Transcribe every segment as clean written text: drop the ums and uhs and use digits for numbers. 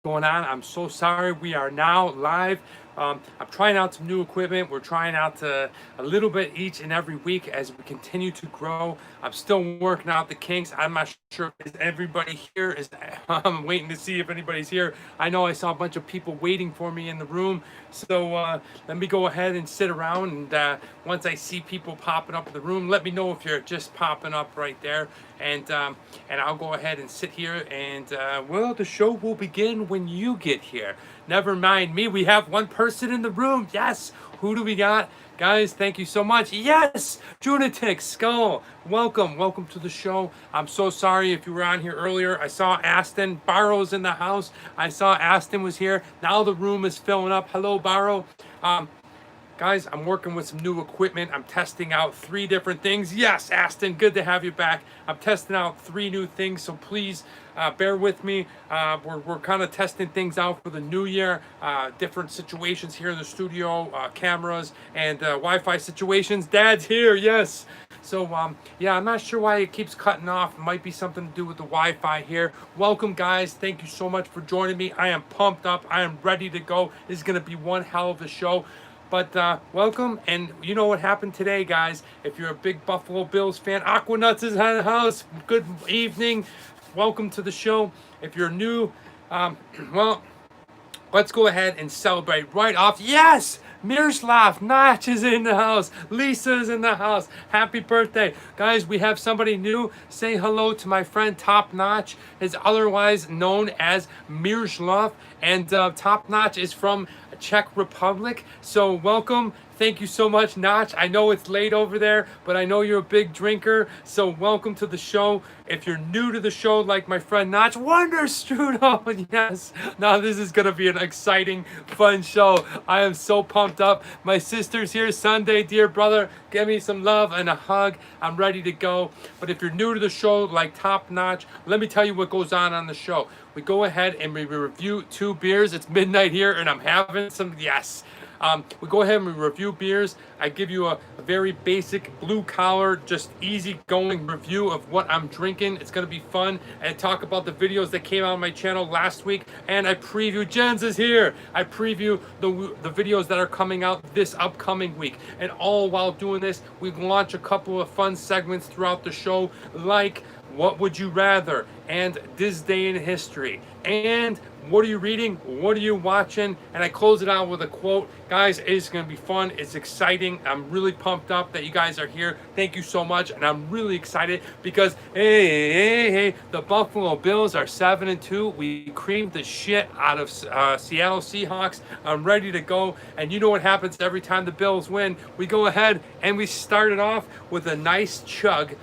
going on? I'm so sorry. We are now live. I'm trying out some new equipment. We're trying out a little bit each and every week as we continue to grow. I'm still working out the kinks. I'm not sure is everybody here. I'm waiting to see if anybody's here. I know I saw a bunch of people waiting for me in the room. So let me go ahead and sit around. And once I see people popping up in the room, let me know if you're just popping up right there. And I'll go ahead and sit here. And well, the show will begin when you get here. Never mind me. We have one person in the room. Yes. Who do we got? Guys, thank you so much. Yes, Junatic Skull. Welcome to the show. I'm so sorry if you were on here earlier. I saw Aston Barrow's in the house. I saw Aston was here. Now the room is filling up. Hello, Barrow. Guys, I'm working with some new equipment. I'm testing out 3 different things. Yes, Aston, good to have you back. I'm testing out 3 new things, so please bear with me. We're kind of testing things out for the new year. Different situations here in the studio, cameras and Wi-Fi situations. Dad's here, yes. So, yeah, I'm not sure why it keeps cutting off. It might be something to do with the Wi-Fi here. Welcome, guys. Thank you so much for joining me. I am pumped up. I am ready to go. This is going to be one hell of a show. But welcome, and you know what happened today, guys. If you're a big Buffalo Bills fan, Aquanuts is in the house. Good evening. Welcome to the show. If you're new, well, let's go ahead and celebrate right off. Yes! Miroslav Notch is in the house. Lisa's in the house. Happy birthday. Guys, we have somebody new. Say hello to my friend Top Notch. Is otherwise known as Miroslav. And Top Notch is from Czech Republic. So welcome. Thank you so much, Notch. I know it's late over there, but I know you're a big drinker. So welcome to the show. If you're new to the show, like my friend Notch, Wonder Strudel, yes. Now this is gonna be an exciting, fun show. I am so pumped up. My sister's here Sunday, dear brother. Give me some love and a hug. I'm ready to go. But if you're new to the show, like Top Notch, let me tell you what goes on the show. We go ahead and we review 2 beers. It's midnight here, and I'm having some. Yes. We go ahead and we review beers. I give you a very basic blue collar, just easy going review of what I'm drinking. It's going to be fun. And talk about the videos that came out on my channel last week. And I preview, Jens is here. I preview the videos that are coming out this upcoming week. And all while doing this, we launch a couple of fun segments throughout the show, like What Would You Rather and This Day in History. And what are you reading? What are you watching? And I close it out with a quote. Guys, it's going to be fun. It's exciting. I'm really pumped up that you guys are here. Thank you so much. And I'm really excited because, hey, the Buffalo Bills are 7-2. We creamed the shit out of Seattle Seahawks. I'm ready to go. And you know what happens every time the Bills win? We go ahead and we start it off with a nice chug.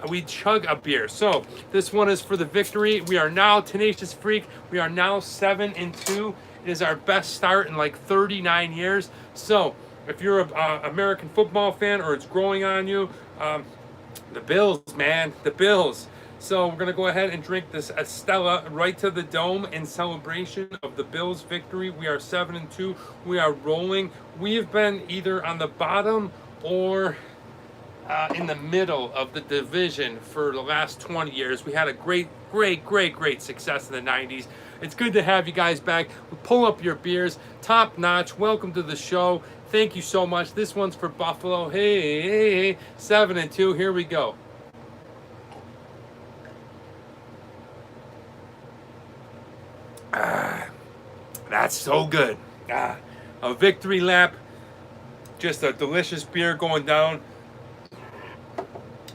We chug a beer. So this one is for the victory. We are now Tenacious Freak. We are now 7-2. It is our best start in like 39 years. So if you're a American football fan or it's growing on you, the Bills, man, the Bills. So we're gonna go ahead and drink this Estella right to the dome in celebration of the Bills' victory. We are 7-2. We are rolling. We have been either on the bottom or in the middle of the division for the last 20 years. We had a great success in the 90s. It's good to have you guys back. Pull up your beers. Top Notch, welcome to the show. Thank you so much. This one's for Buffalo. Hey, 7-2. Here we go. That's so good. A victory lap. Just a delicious beer going down.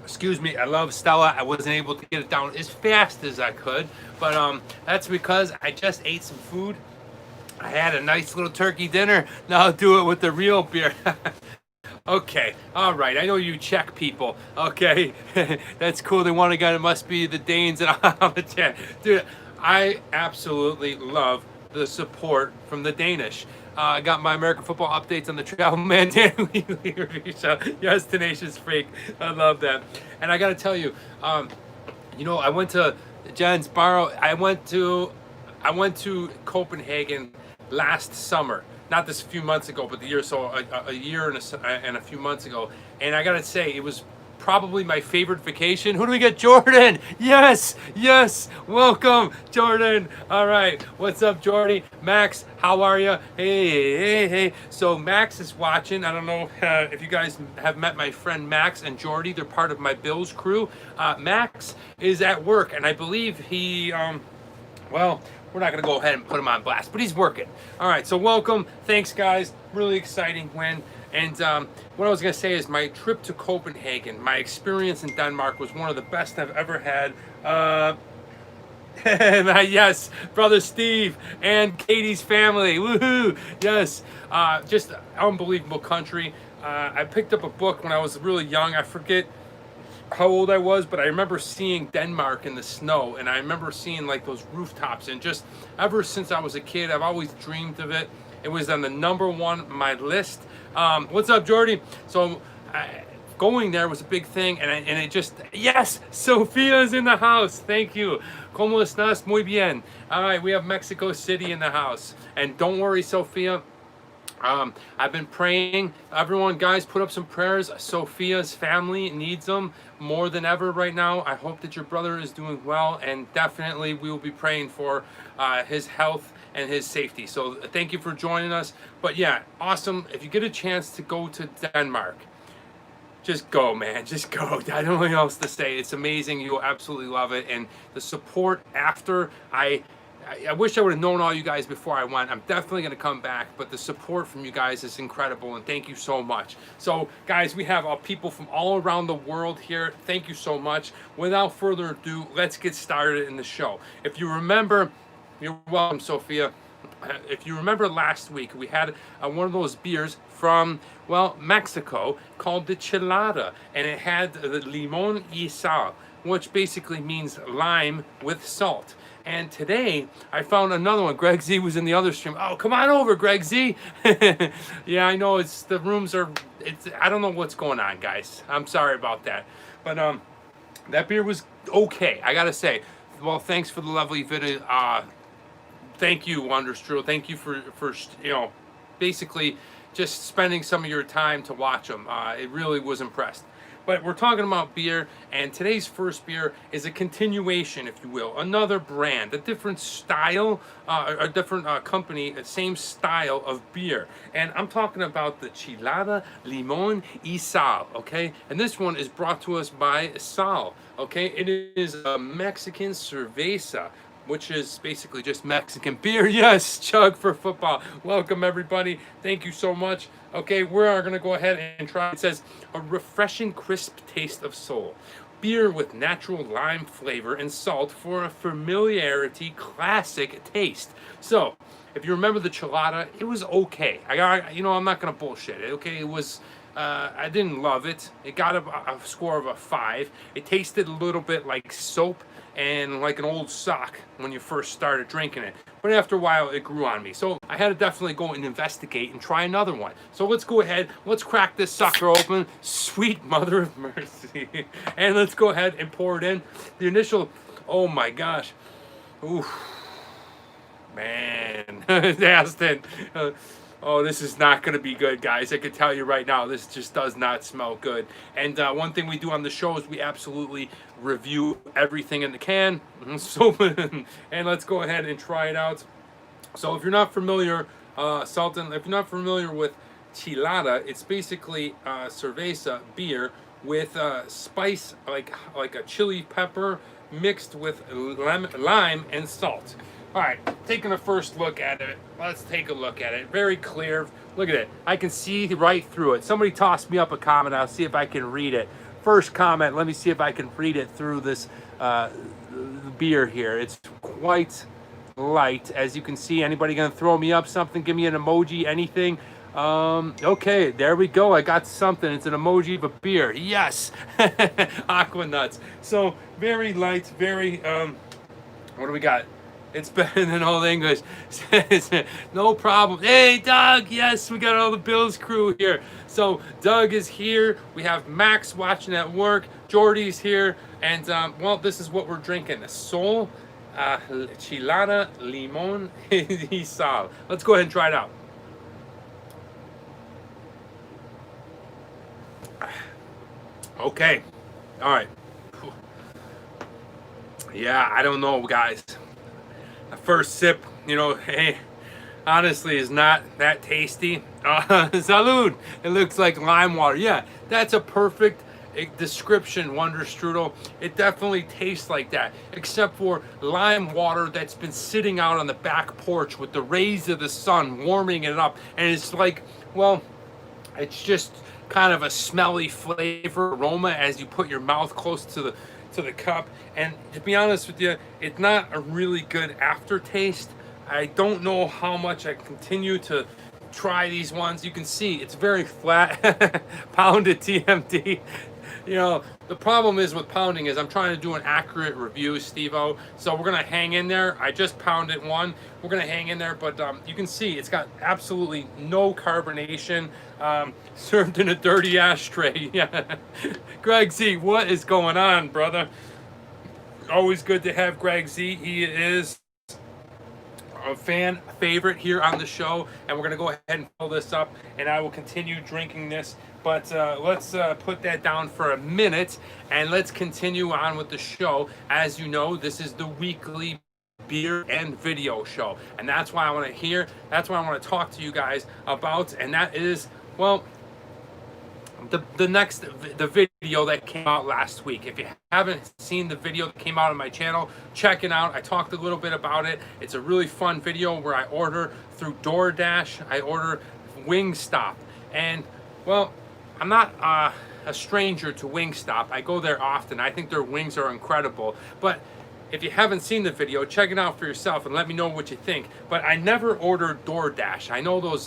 Excuse me, I love Stella. I wasn't able to get it down as fast as I could, but that's because I just ate some food. I had a nice little turkey dinner. Now I'll do it with the real beer. Okay, all right. I know you Czech people. Okay, that's cool. They want a guy. It must be the Danes and on the chat, dude. I absolutely love the support from the Danish. I got my American football updates on the Travel Man Daily Review Show. Yes, Tenacious Freak. I love that. And I got to tell you, you know, I went to Jens Barrow. I went to Copenhagen last summer. Not this few months ago, but the year, so a year and a few months ago. And I got to say, it was probably my favorite vacation. Who do we get? Jordan. Yes, yes. Welcome, Jordan. All right. What's up, Jordy? Max, how are you? Hey. So Max is watching. I don't know if you guys have met my friend Max and Jordy. They're part of my Bills crew. Max is at work, and I believe he, well, we're not going to go ahead and put him on blast, but he's working. All right, so welcome. Thanks, guys. Really exciting win. And what I was going to say is my trip to Copenhagen, my experience in Denmark was one of the best I've ever had. Yes, brother Steve and Katie's family. Woohoo! Yes, just unbelievable country. I picked up a book when I was really young. I forget how old I was, but I remember seeing Denmark in the snow, and I remember seeing like those rooftops, and just ever since I was a kid, I've always dreamed of it. It was on the #1 on my list. What's up, Jordy? So going there was a big thing, and it just, yes, Sophia's in the house. Thank you. ¿Cómo estás? Muy bien. All right, we have Mexico City in the house, and don't worry, Sophia. I've been praying. Everyone, guys, put up some prayers. Sophia's family needs them more than ever right now. I hope that your brother is doing well, and definitely we will be praying for his health and his safety. So thank you for joining us. But yeah, awesome. If you get a chance to go to Denmark, just go, man. Just go. I don't know what else to say. It's amazing. You'll absolutely love it. And the support after, I wish I would have known all you guys before I went. I'm definitely going to come back, but the support from you guys is incredible, and thank you so much. So, guys, we have people from all around the world here. Thank you so much. Without further ado, let's get started in the show. If you remember, you're welcome, Sophia. If you remember last week, we had one of those beers from, well, Mexico called the Chilada, and it had the Limon y Sal, which basically means lime with salt. And today, I found another one. Greg Z was in the other stream. Oh, come on over, Greg Z. Yeah, I know the rooms are, I don't know what's going on, guys. I'm sorry about that. But that beer was okay, I gotta say. Well, thanks for the lovely video. Thank you, Wonderstruel. Thank you for basically just spending some of your time to watch them. It really was impressed. But we're talking about beer, and today's first beer is a continuation, if you will, another brand, a different style, a different company, same style of beer. And I'm talking about the Chilada Limon y Sal, okay? And this one is brought to us by Sal, okay? It is a Mexican cerveza, which is basically just Mexican beer. Yes, chug for football. Welcome, everybody. Thank you so much. Okay, we are going to go ahead and try. It says, a refreshing, crisp taste of soul. Beer with natural lime flavor and salt for a familiarity classic taste. So, if you remember the Chilada, it was okay. I'm not going to bullshit it. Okay, it was, I didn't love it. It got a score of a 5. It tasted a little bit like soap and like an old sock when you first started drinking it. But after a while, it grew on me. So I had to definitely go and investigate and try another one. So let's go ahead, let's crack this sucker open. Sweet mother of mercy. And let's go ahead and pour it in. The initial, oh my gosh. Ooh, man. Aston. Oh, this is not going to be good, guys. I can tell you right now, this just does not smell good. And one thing we do on the show is we absolutely review everything in the can. So, and let's go ahead and try it out. So if you're not familiar, Sultan, if you're not familiar with Chilada, it's basically cerveza beer with spice, like a chili pepper mixed with lime and salt. All right, taking a first look at it. Let's take a look at it. Very clear. Look at it. I can see right through it. Somebody toss me up a comment. I'll see if I can read it. First comment. Let me see if I can read it through this beer here. It's quite light, as you can see. Anybody gonna throw me up something? Give me an emoji, anything. Okay, there we go. I got something. It's an emoji of a beer. Yes. Aqua nuts. So very light, very what do we got? It's better than Old English. No problem. Hey, Doug. Yes, we got all the Bills crew here. So Doug is here. We have Max watching at work. Jordy's here. And, well, this is what we're drinking. Sol Chilada Limon y Sal. Let's go ahead and try it out. Okay. All right. Yeah, I don't know, guys. The first sip, you know, hey, honestly, is not that tasty. Salud! It looks like lime water. Yeah, that's a perfect description, Wonder Strudel. It definitely tastes like that, except for lime water that's been sitting out on the back porch with the rays of the sun warming it up. And it's like, well, it's just kind of a smelly flavor aroma as you put your mouth close to the cup. And to be honest with you, it's not a really good aftertaste. I don't know how much I continue to try these ones. You can see it's very flat. Pounded TMD. You know, the problem is with pounding is I'm trying to do an accurate review, Steve-O. So we're gonna hang in there. I just pounded one. We're gonna hang in there, but you can see it's got absolutely no carbonation. Served in a dirty ashtray. Yeah. Greg Z, what is going on, brother? Always good to have Greg Z. He is a fan favorite here on the show, and we're gonna go ahead and fill this up, and I will continue drinking this. But let's put that down for a minute, and let's continue on with the show. As you know, this is the weekly beer and video show, and that's why I want to talk to you guys about, and that is, well, the video that came out last week. If you haven't seen the video that came out on my channel, check it out. I talked a little bit about it. It's a really fun video where I order through DoorDash. I order Wingstop, and well, I'm not a stranger to Wingstop. I go there often. I think their wings are incredible. But if you haven't seen the video, check it out for yourself and let me know what you think. But I never ordered DoorDash. I know those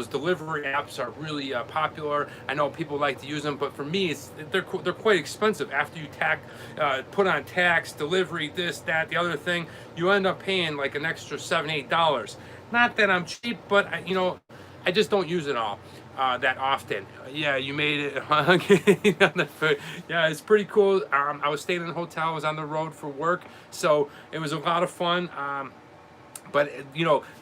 delivery apps are really popular. I know people like to use them, but for me, they're quite expensive. After you put on tax, delivery, this, that, the other thing, you end up paying like an extra $7, $8. Not that I'm cheap, but I just don't use it all that often. Yeah, you made it. Yeah, it's pretty cool. I was staying in a hotel. I was on the road for work, so it was a lot of fun. But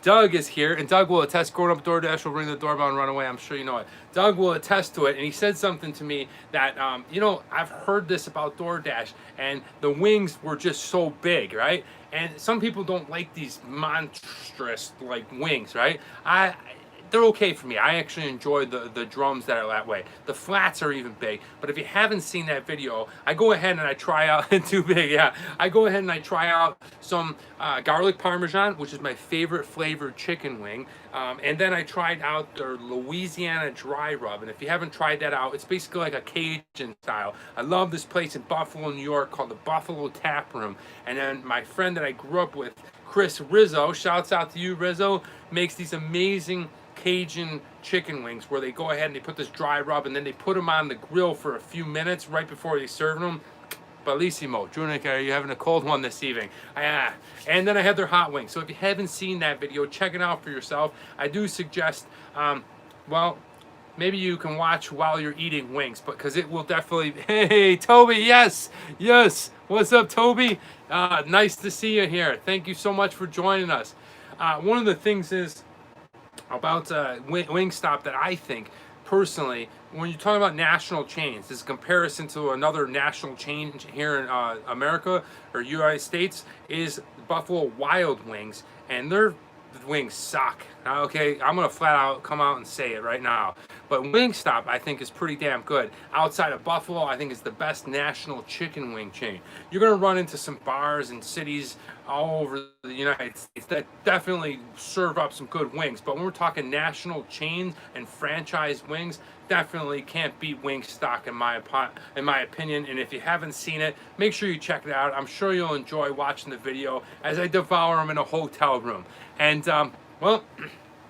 Doug is here, and Doug will attest. Growing up, DoorDash will ring the doorbell and run away. I'm sure you know it. Doug will attest to it, and he said something to me that I've heard this about DoorDash, and the wings were just so big, right? And some people don't like these monstrous like wings, right? They're okay for me. I actually enjoy the drums that are that way. The flats are even big. But if you haven't seen that video, I go ahead and I try out too big. Yeah, I go ahead and I try out some garlic parmesan, which is my favorite flavored chicken wing. And then I tried out their Louisiana Dry Rub. And if you haven't tried that out, it's basically like a Cajun style. I love this place in Buffalo, New York called the Buffalo Tap Room. And then my friend that I grew up with, Chris Rizzo, shouts out to you, Rizzo, makes these amazing Cajun chicken wings where they go ahead and they put this dry rub and then they put them on the grill for a few minutes right before they serve them. Bellissimo. Junik, are you having a cold one this evening? Yeah. And then I had their hot wings. So if you haven't seen that video, check it out for yourself. I do suggest, well, maybe you can watch while you're eating wings, because it will definitely. Hey, Toby, yes. What's up, Toby? Nice to see you here. Thank you so much for joining us. One of the things is about Wingstop that I think personally, when you're talking about national chains, this comparison to another national chain here in America or United States is Buffalo Wild Wings, and their wings suck. Okay, I'm gonna flat out come out and say it right now. But Wingstop, I think, is pretty damn good. Outside of Buffalo, I think it's the best national chicken wing chain. You're gonna run into some bars and cities all over the United States that definitely serve up some good wings. But when we're talking national chains and franchise wings, definitely can't beat Wingstop in my opinion. And if you haven't seen it, make sure you check it out. I'm sure you'll enjoy watching the video as I devour them in a hotel room. And well,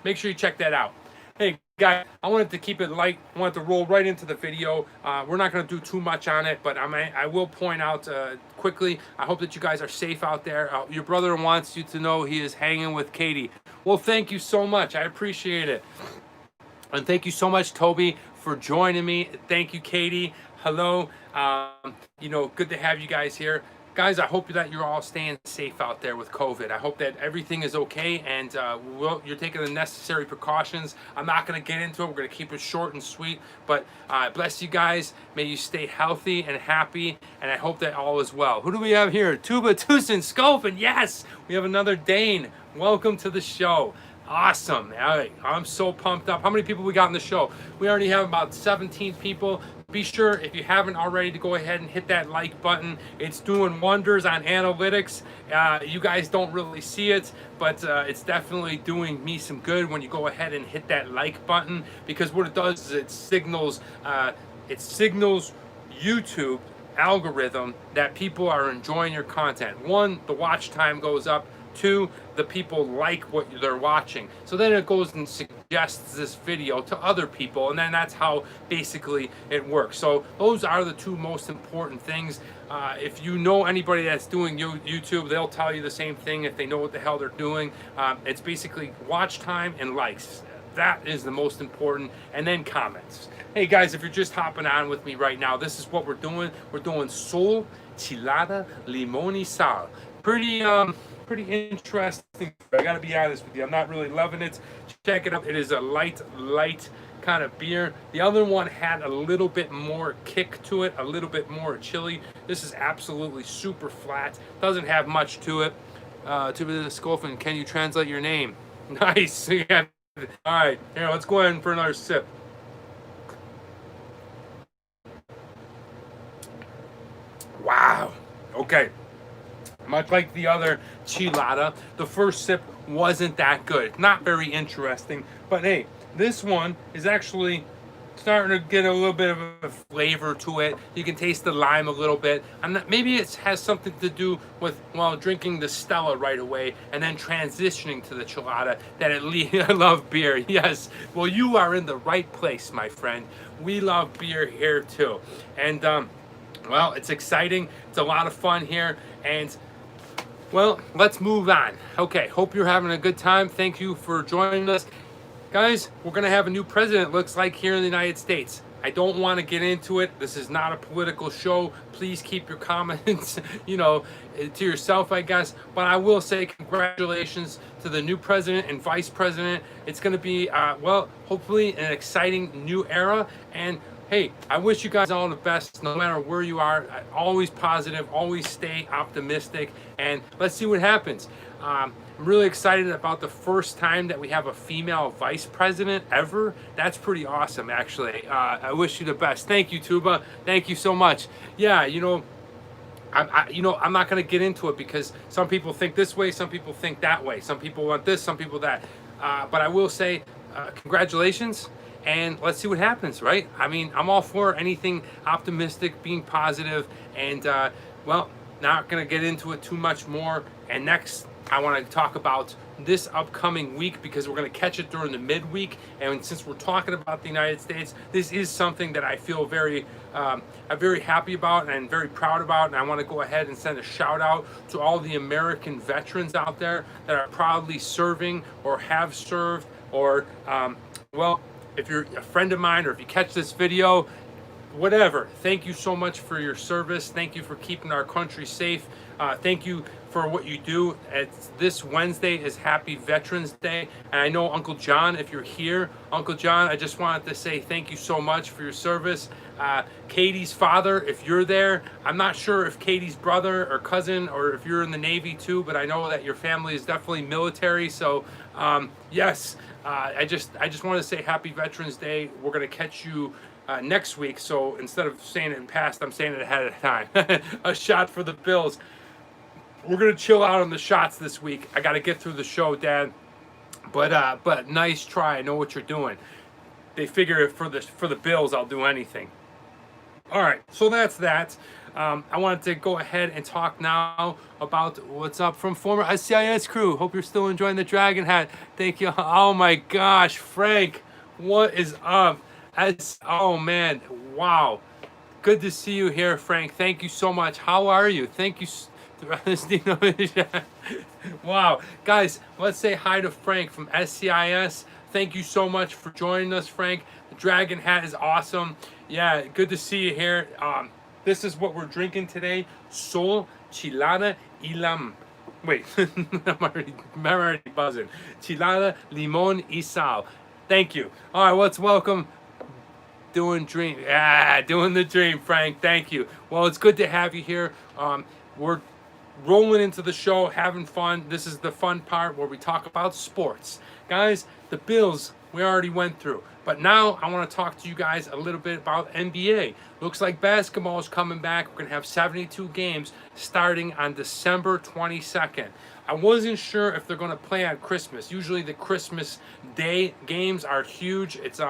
make sure you check that out. Hey guys, I wanted to keep it light. I wanted to roll right into the video. We're not going to do too much on it, but I will point out quickly, I hope that you guys are safe out there. Your brother wants you to know he is hanging with Katie. Well, thank you so much. I appreciate it. And thank you so much, Toby, for joining me. Thank you, Katie. Hello. Good to have you guys here. guys, I hope that you're all staying safe out there with COVID. I hope that everything is okay, and you're taking the necessary precautions. I'm not going to get into it. We're going to keep it short and sweet, but bless you guys. May you stay healthy and happy, and I hope that all is well. Who do we have here? Tuba Tucson Sculpin. Yes, we have another Dane. Welcome to the show. Awesome. All right, I'm so pumped up. How many people we got on the show? We already have about 17 people. Be sure, if you haven't already, to go ahead and hit that like button. It's doing wonders on analytics. You guys don't really see it, but it's definitely doing me some good when you go ahead and hit that like button, because what it does is it signals YouTube algorithm that people are enjoying your content. One, the watch time goes up. Two, the people like what they're watching. So then it goes and suggests this video to other people, and then that's how basically it works. So those are the two most important things. If you know anybody that's doing YouTube, they'll tell you the same thing if they know what the hell they're doing. It's basically watch time and likes. That is the most important, and then comments. Hey guys, if you're just hopping on with me right now, this is what we're doing. We're doing Sol, Chilada, Limon y Sal. Pretty interesting. I gotta be honest with you, I'm not really loving it. Check it out. It is a light kind of beer. The other one had a little bit more kick to it, a little bit more chili. This is absolutely super flat. Doesn't have much to it. To the Scolfin, can you translate your name? Nice. Yeah. All right, here, let's go ahead for another sip. Wow. Okay. Much like the other Chilada, the first sip wasn't that good. Not very interesting. But hey, this one is actually starting to get a little bit of a flavor to it. You can taste the lime a little bit. Maybe it has something to do with, well, drinking the Stella right away and then transitioning to the Chilada, that I love beer. Yes, well, you are in the right place, my friend. We love beer here too. And, well, it's exciting. It's a lot of fun here. And well, let's move on. Okay, hope you're having a good time. Thank you for joining us. Guys, we're going to have a new president, looks like, here in the United States. I don't want to get into it. This is not a political show. Please keep your comments, to yourself, I guess. But I will say congratulations to the new president and vice president. It's going to be, well, hopefully an exciting new era. And hey, I wish you guys all the best, no matter where you are. Always positive, always stay optimistic, and let's see what happens. I'm really excited about the first time that we have a female vice president ever. That's pretty awesome, actually. I wish you the best. Thank you, Tuba. Thank you so much. Yeah, I'm not going to get into it because some people think this way, some people think that way. Some people want this, some people that. But I will say, congratulations. And let's see what happens, right? I mean, I'm all for anything optimistic, being positive, and well, not gonna get into it too much more. And next, I want to talk about this upcoming week, because we're going to catch it during the midweek. And since we're talking about the United States, this is something that I feel I'm very happy about and very proud about. And I want to go ahead and send a shout out to all the American veterans out there that are proudly serving or have served, or well, if you're a friend of mine, or if you catch this video, whatever, thank you so much for your service. Thank you for keeping our country safe. Thank you for what you do. This Wednesday is Happy Veterans Day, and I know Uncle John, if you're here, Uncle John, I just wanted to say thank you so much for your service. Katie's father, if you're there, I'm not sure if Katie's brother or cousin, or if you're in the Navy too, but I know that your family is definitely military. So yes, I just want to say Happy Veterans Day. We're gonna catch you next week, so instead of saying it in past, I'm saying it ahead of time. A shot for the Bills. We're gonna chill out on the shots this week. I gotta get through the show, Dad. But nice try. I know what you're doing. They figure for the Bills, I'll do anything. All right, so that's that. I wanted to go ahead and talk now about what's up from former SCIS crew. Hope you're still enjoying the Dragon Hat. Thank you. Oh my gosh, Frank, what is up? Oh man, wow. Good to see you here, Frank. Thank you so much. How are you? Thank you. Wow, guys, let's say hi to Frank from SCIS. Thank you so much for joining us, Frank. The Dragon Hat is awesome. Yeah, good to see you here. This is what we're drinking today. Sol, Chilada, y Limon. Wait, I'm already buzzing. Chilada, Limon, Isao. Thank you. All right, let's welcome doing the dream, Frank. Thank you. Well, it's good to have you here. We're rolling into the show, having fun. This is the fun part where we talk about sports. Guys, the Bills we already went through. But now I want to talk to you guys a little bit about NBA. Looks like basketball is coming back. We're going to have 72 games starting on December 22nd. I wasn't sure if they're going to play on Christmas. Usually the Christmas Day games are huge. It's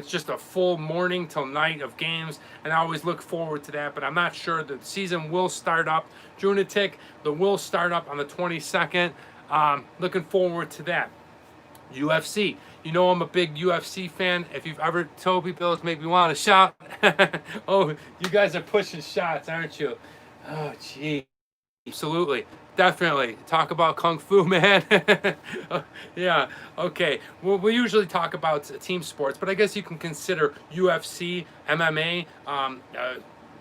just a full morning till night of games, and I always look forward to that, but I'm not sure. The season will start up. Junitic, the will start up on the 22nd. Looking forward to that. UFC. You know I'm a big UFC fan. If you've ever told people to make me want to shout. Oh, you guys are pushing shots, aren't you? Oh, gee. Absolutely. Definitely. Talk about Kung Fu, man. Yeah, okay. Well, we usually talk about team sports, but I guess you can consider UFC, MMA,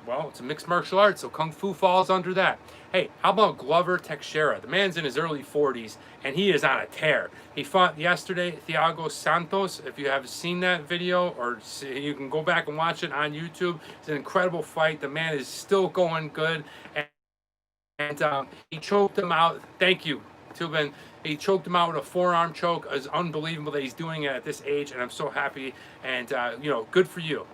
well, it's a mixed martial arts, so Kung Fu falls under that. Hey, how about Glover Teixeira? The man's in his early 40s, and he is on a tear. He fought yesterday, Thiago Santos. If you haven't seen that video, or you can go back and watch it on YouTube. It's an incredible fight. The man is still going good, and he choked him out. Thank you, Tubin. He choked him out with a forearm choke. It's unbelievable that he's doing it at this age, and I'm so happy, and, good for you.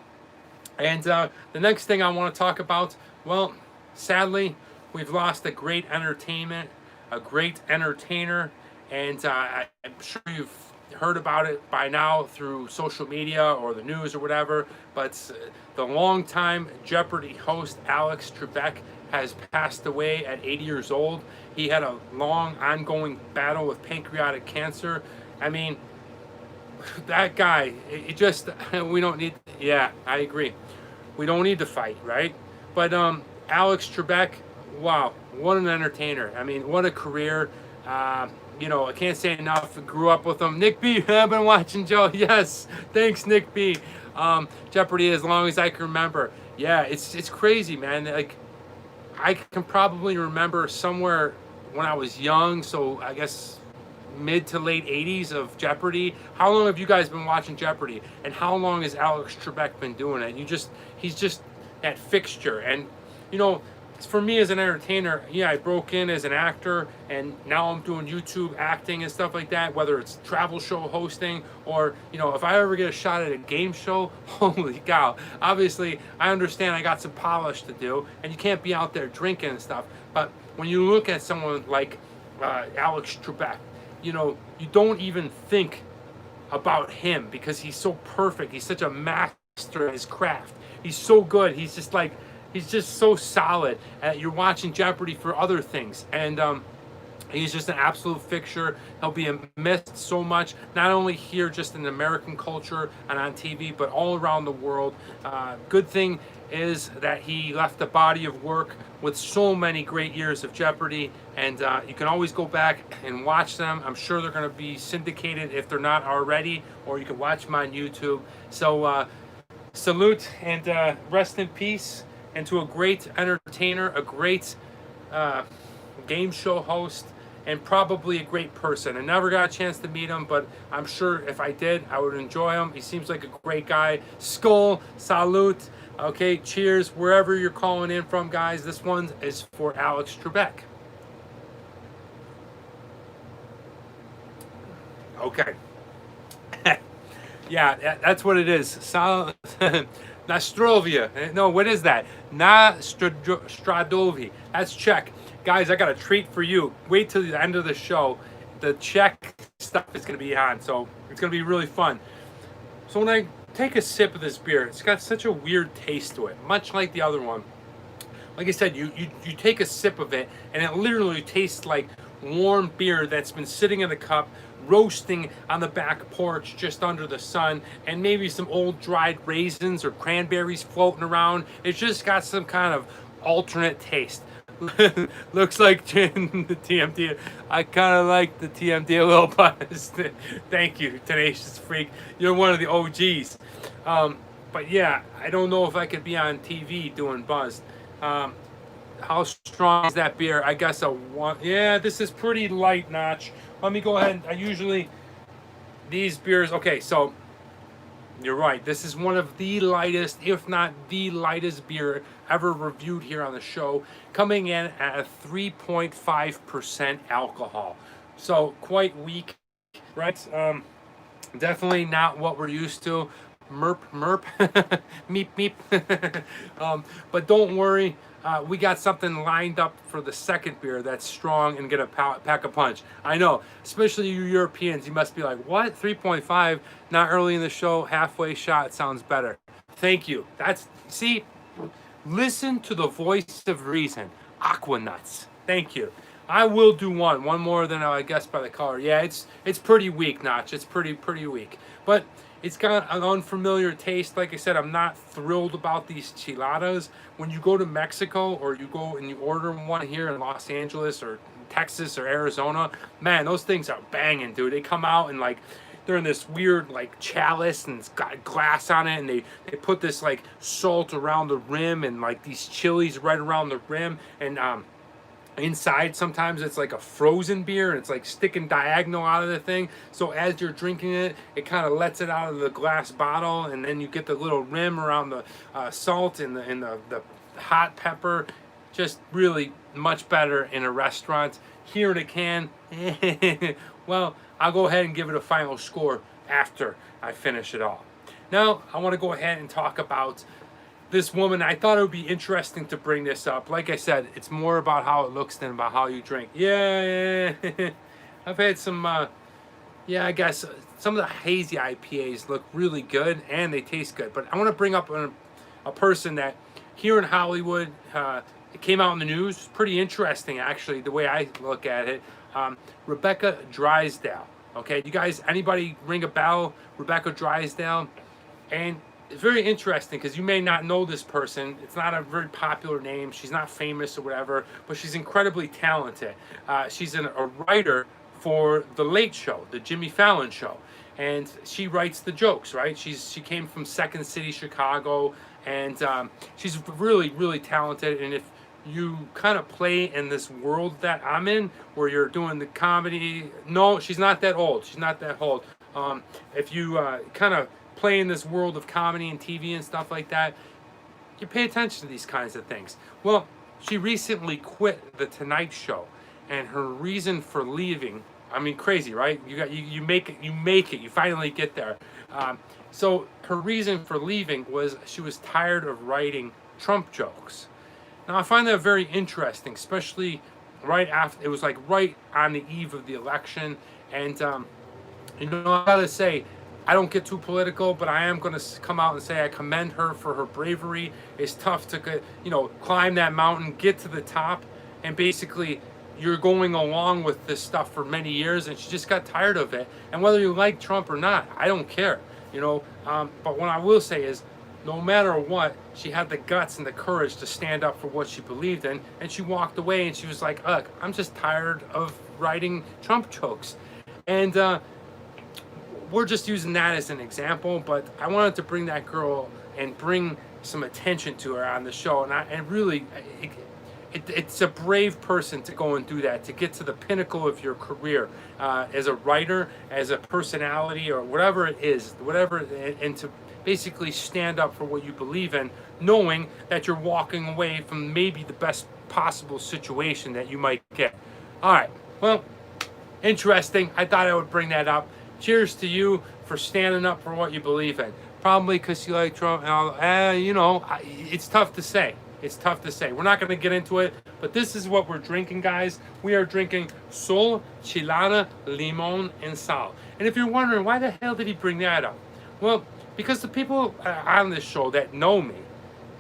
And the next thing I want to talk about, well, sadly, we've lost a great entertainer, and I'm sure you've heard about it by now through social media or the news or whatever, but the longtime Jeopardy host, Alex Trebek, has passed away at 80 years old. He had a long, ongoing battle with pancreatic cancer. I mean, that guy, we don't need, yeah, I agree. We don't need to fight, right? But Alex Trebek, wow, what an entertainer. I mean, what a career. I can't say enough. Grew up with him. Nick B, I've been watching Joe. Yes, thanks, Nick B. Jeopardy as long as I can remember. Yeah, it's crazy, man. Like, I can probably remember somewhere when I was young, so I guess mid to late 80s of Jeopardy. How long have you guys been watching Jeopardy? And how long has Alex Trebek been doing it? He's just that fixture. And, for me as an entertainer, yeah, I broke in as an actor, and now I'm doing YouTube acting and stuff like that, whether it's travel show hosting or, if I ever get a shot at a game show, holy cow. Obviously, I understand I got some polish to do, and you can't be out there drinking and stuff. But when you look at someone like Alex Trebek, you don't even think about him because he's so perfect. He's such a master at his craft. He's so good. He's just so solid. You're watching Jeopardy for other things. And he's just an absolute fixture. He'll be missed so much, not only here just in American culture and on TV, but all around the world. Good thing is that he left a body of work with so many great years of Jeopardy, and you can always go back and watch them. I'm sure they're going to be syndicated if they're not already, or you can watch them on YouTube. So salute and rest in peace, and to a great entertainer, a great game show host, and probably a great person. I never got a chance to meet him, but I'm sure if I did, I would enjoy him. He seems like a great guy. Skull, salute. Okay, cheers, wherever you're calling in from, guys. This one is for Alex Trebek. Okay. Yeah, that's what it is. Nastrovia. No, what is that? Stradovi. That's Czech. Guys, I got a treat for you. Wait till the end of the show. The Czech stuff is going to be on, so it's going to be really fun. So when I take a sip of this beer, it's got such a weird taste to it, much like the other one. Like I said, you take a sip of it, and it literally tastes like warm beer that's been sitting in the cup, roasting on the back porch just under the sun, and maybe some old dried raisins or cranberries floating around. It's just got some kind of alternate taste. Looks like the TMD. I kind of like the TMD a little biased. Thank you, Tenacious Freak. You're one of the OGs. But yeah, I don't know if I could be on TV doing buzz. How strong is that beer? I guess a one. Yeah, this is pretty light, Notch. Let me go ahead. I usually, these beers. Okay, so you're right. This is one of the lightest, if not the lightest beer ever reviewed here on the show, coming in at a 3.5% alcohol. So quite weak, right? Definitely not what we're used to. Merp, merp, meep, meep. But don't worry, we got something lined up for the second beer that's strong and gonna pack a punch. I know, especially you Europeans, you must be like, what? 3.5? Not early in the show, halfway shot sounds better. Thank you. See, listen to the voice of reason. Aqua Nuts. Thank you. I will do one more than I guess by the color. Yeah, it's pretty weak, Notch. It's pretty weak. But it's got an unfamiliar taste. Like I said, I'm not thrilled about these chiladas. When you go to Mexico or you go and you order one here in Los Angeles or Texas or Arizona, man, those things are banging, dude. They come out and like they're in this weird like chalice and it's got glass on it, and they put this like salt around the rim and like these chilies right around the rim, and inside sometimes it's like a frozen beer and it's like sticking diagonal out of the thing, so as you're drinking it, it kind of lets it out of the glass bottle, and then you get the little rim around the salt and the hot pepper. Just really much better in a restaurant. Here in a can, well, I'll go ahead and give it a final score after I finish it all. Now I want to go ahead and talk about this woman. I thought it would be interesting to bring this up. Like I said, it's more about how it looks than about how you drink. Yeah. I've had some, yeah, I guess some of the hazy IPAs look really good and they taste good. But I want to bring up a person that here in Hollywood, it came out in the news. Pretty interesting, actually, the way I look at it. Rebecca Drysdale. Okay, you guys, anybody ring a bell? Rebecca Drysdale? And it's very interesting because you may not know this person. It's not a very popular name. She's not famous or whatever, but she's incredibly talented. She's a writer for The Late Show, the Jimmy Fallon show. And she writes the jokes, right? She came from Second City, Chicago, and she's really talented. And if you kind of play in this world that I'm in, where you're doing the comedy, no, she's not that old. She's not that old. If you kind of play in this world of comedy and TV and stuff like that, you pay attention to these kinds of things. Well, she recently quit the Tonight Show, and her reason for leaving, I mean, crazy, right? You make it, you finally get there. So her reason for leaving was she was tired of writing Trump jokes. Now I find that very interesting, especially right after, it was like right on the eve of the election, and I gotta say, I don't get too political, but I am going to come out and say I commend her for her bravery. It's tough to, climb that mountain, get to the top, and basically you're going along with this stuff for many years, and she just got tired of it. And whether you like Trump or not, I don't care, But what I will say is, no matter what, she had the guts and the courage to stand up for what she believed in, and she walked away and she was like, look, I'm just tired of writing Trump jokes. And we're just using that as an example, but I wanted to bring that girl and bring some attention to her on the show. And really, it's a brave person to go and do that, to get to the pinnacle of your career as a writer, as a personality, or whatever it is, and to basically stand up for what you believe in, knowing that you're walking away from maybe the best possible situation that you might get. All right, well, interesting. I thought I would bring that up. Cheers to you for standing up for what you believe in. Probably because you like Trump. It's tough to say. It's tough to say. We're not going to get into it, but this is what we're drinking, guys. We are drinking Sol, Chilada, Limon, and Sal. And if you're wondering, why the hell did he bring that up? Well, because the people on this show that know me,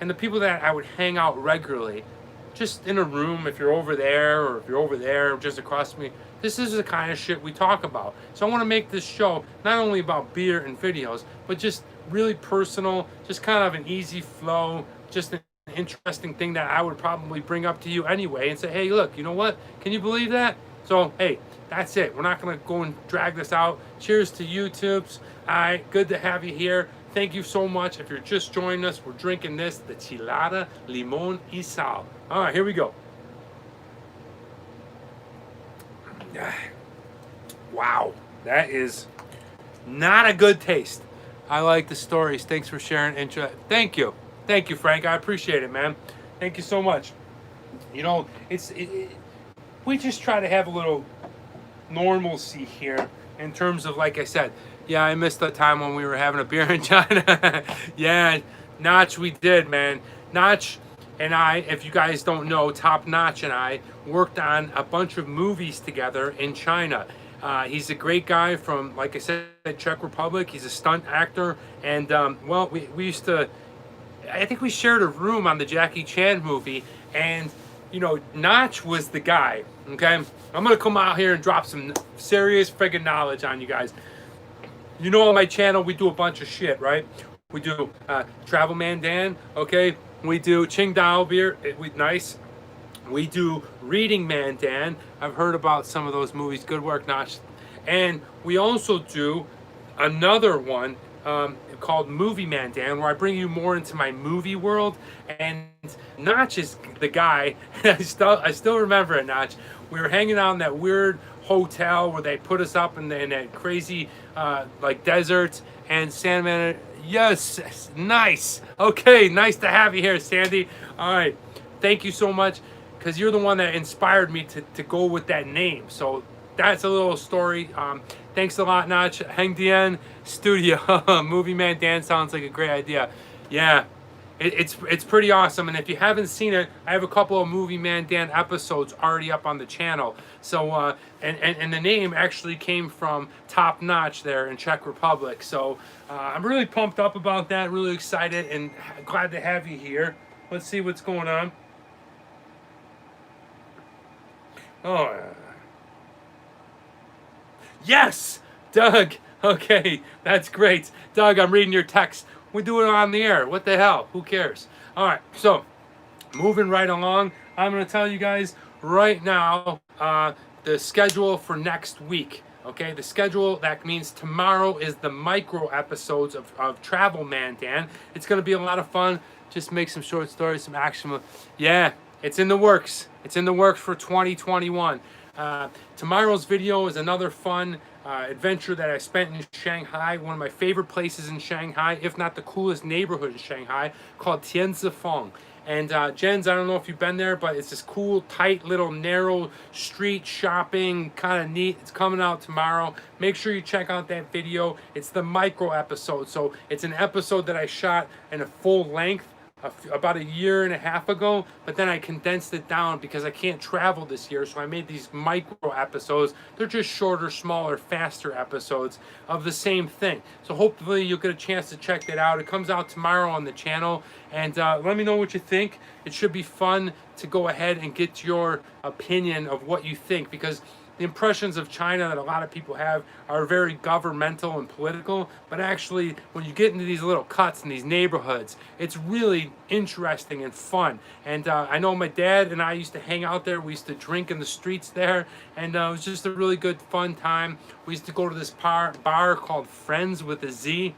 and the people that I would hang out regularly, just in a room, if you're over there, or if you're over there, just across from me, this is the kind of shit we talk about. So I want to make this show not only about beer and videos, but just really personal, just kind of an easy flow, just an interesting thing that I would probably bring up to you anyway and say, hey, look, you know what? Can you believe that? So, hey, that's it. We're not going to go and drag this out. Cheers to YouTubes. All right, good to have you here. Thank you so much. If you're just joining us, we're drinking this, the Chilada Limon Isao. All right, here we go. Wow, that is not a good taste. I like the stories. Thanks for sharing. Thank you, Frank. I appreciate it, man. Thank you so much. You know, we just try to have a little normalcy here in terms of, like I said, yeah, I missed the time when we were having a beer in China. Yeah, Notch, we did, man. Notch and I, if you guys don't know, Top Notch and I worked on a bunch of movies together in China. He's a great guy from, like I said, Czech Republic. He's a stunt actor, and well, we used to, I think we shared a room on the Jackie Chan movie, and you know, Notch was the guy. Okay, I'm gonna come out here and drop some serious friggin' knowledge on you guys. You know, on my channel, we do a bunch of shit, right? We do Travel Man Dan, okay? We do Qingdao beer, nice. We do Reading Man Dan. I've heard about some of those movies. Good work, Notch. And we also do another one called Movie Man Dan, where I bring you more into my movie world. And Notch is the guy. I still remember it, Notch. We were hanging out in that weird hotel where they put us up in that crazy like desert, and Sandman. Yes, nice. Okay, nice to have you here, Sandy. All right, thank you so much, because you're the one that inspired me to go with that name. So that's a little story. Thanks a lot, Notch. Heng Dien Studio. Movie Man Dan sounds like a great idea. Yeah, it's pretty awesome. And if you haven't seen it, I have a couple of Movie Man Dan episodes already up on the channel. So and the name actually came from Top Notch there in Czech Republic. So I'm really pumped up about that. Really excited and glad to have you here. Let's see what's going on. Oh, yes, Doug. Okay, that's great. Doug, I'm reading your text. We do it on the air. What the hell? Who cares? All right, so moving right along, I'm going to tell you guys right now the schedule for next week. Okay, the schedule, that means tomorrow is the micro episodes of Travel Man Dan. It's going to be a lot of fun. Just make some short stories, some action. Yeah, it's in the works. It's in the works for 2021. Tomorrow's video is another fun adventure that I spent in Shanghai, one of my favorite places in Shanghai, if not the coolest neighborhood in Shanghai, called Tianzifeng. And Jens, I don't know if you've been there, but it's this cool, tight, little, narrow street shopping, kind of neat. It's coming out tomorrow. Make sure you check out that video. It's the micro episode. So it's an episode that I shot in a full length about a year and a half ago, but then I condensed it down because I can't travel this year, so I made these micro episodes. They're just shorter, smaller, faster episodes of the same thing. So hopefully you'll get a chance to check that out. It comes out tomorrow on the channel, and let me know what you think. It should be fun to go ahead and get your opinion of what you think, because the impressions of China that a lot of people have are very governmental and political, but actually when you get into these little cuts in these neighborhoods, it's really interesting and fun. And I know my dad and I used to hang out there. We used to drink in the streets there, and it was just a really good fun time. We used to go to this bar called Friends with a Z.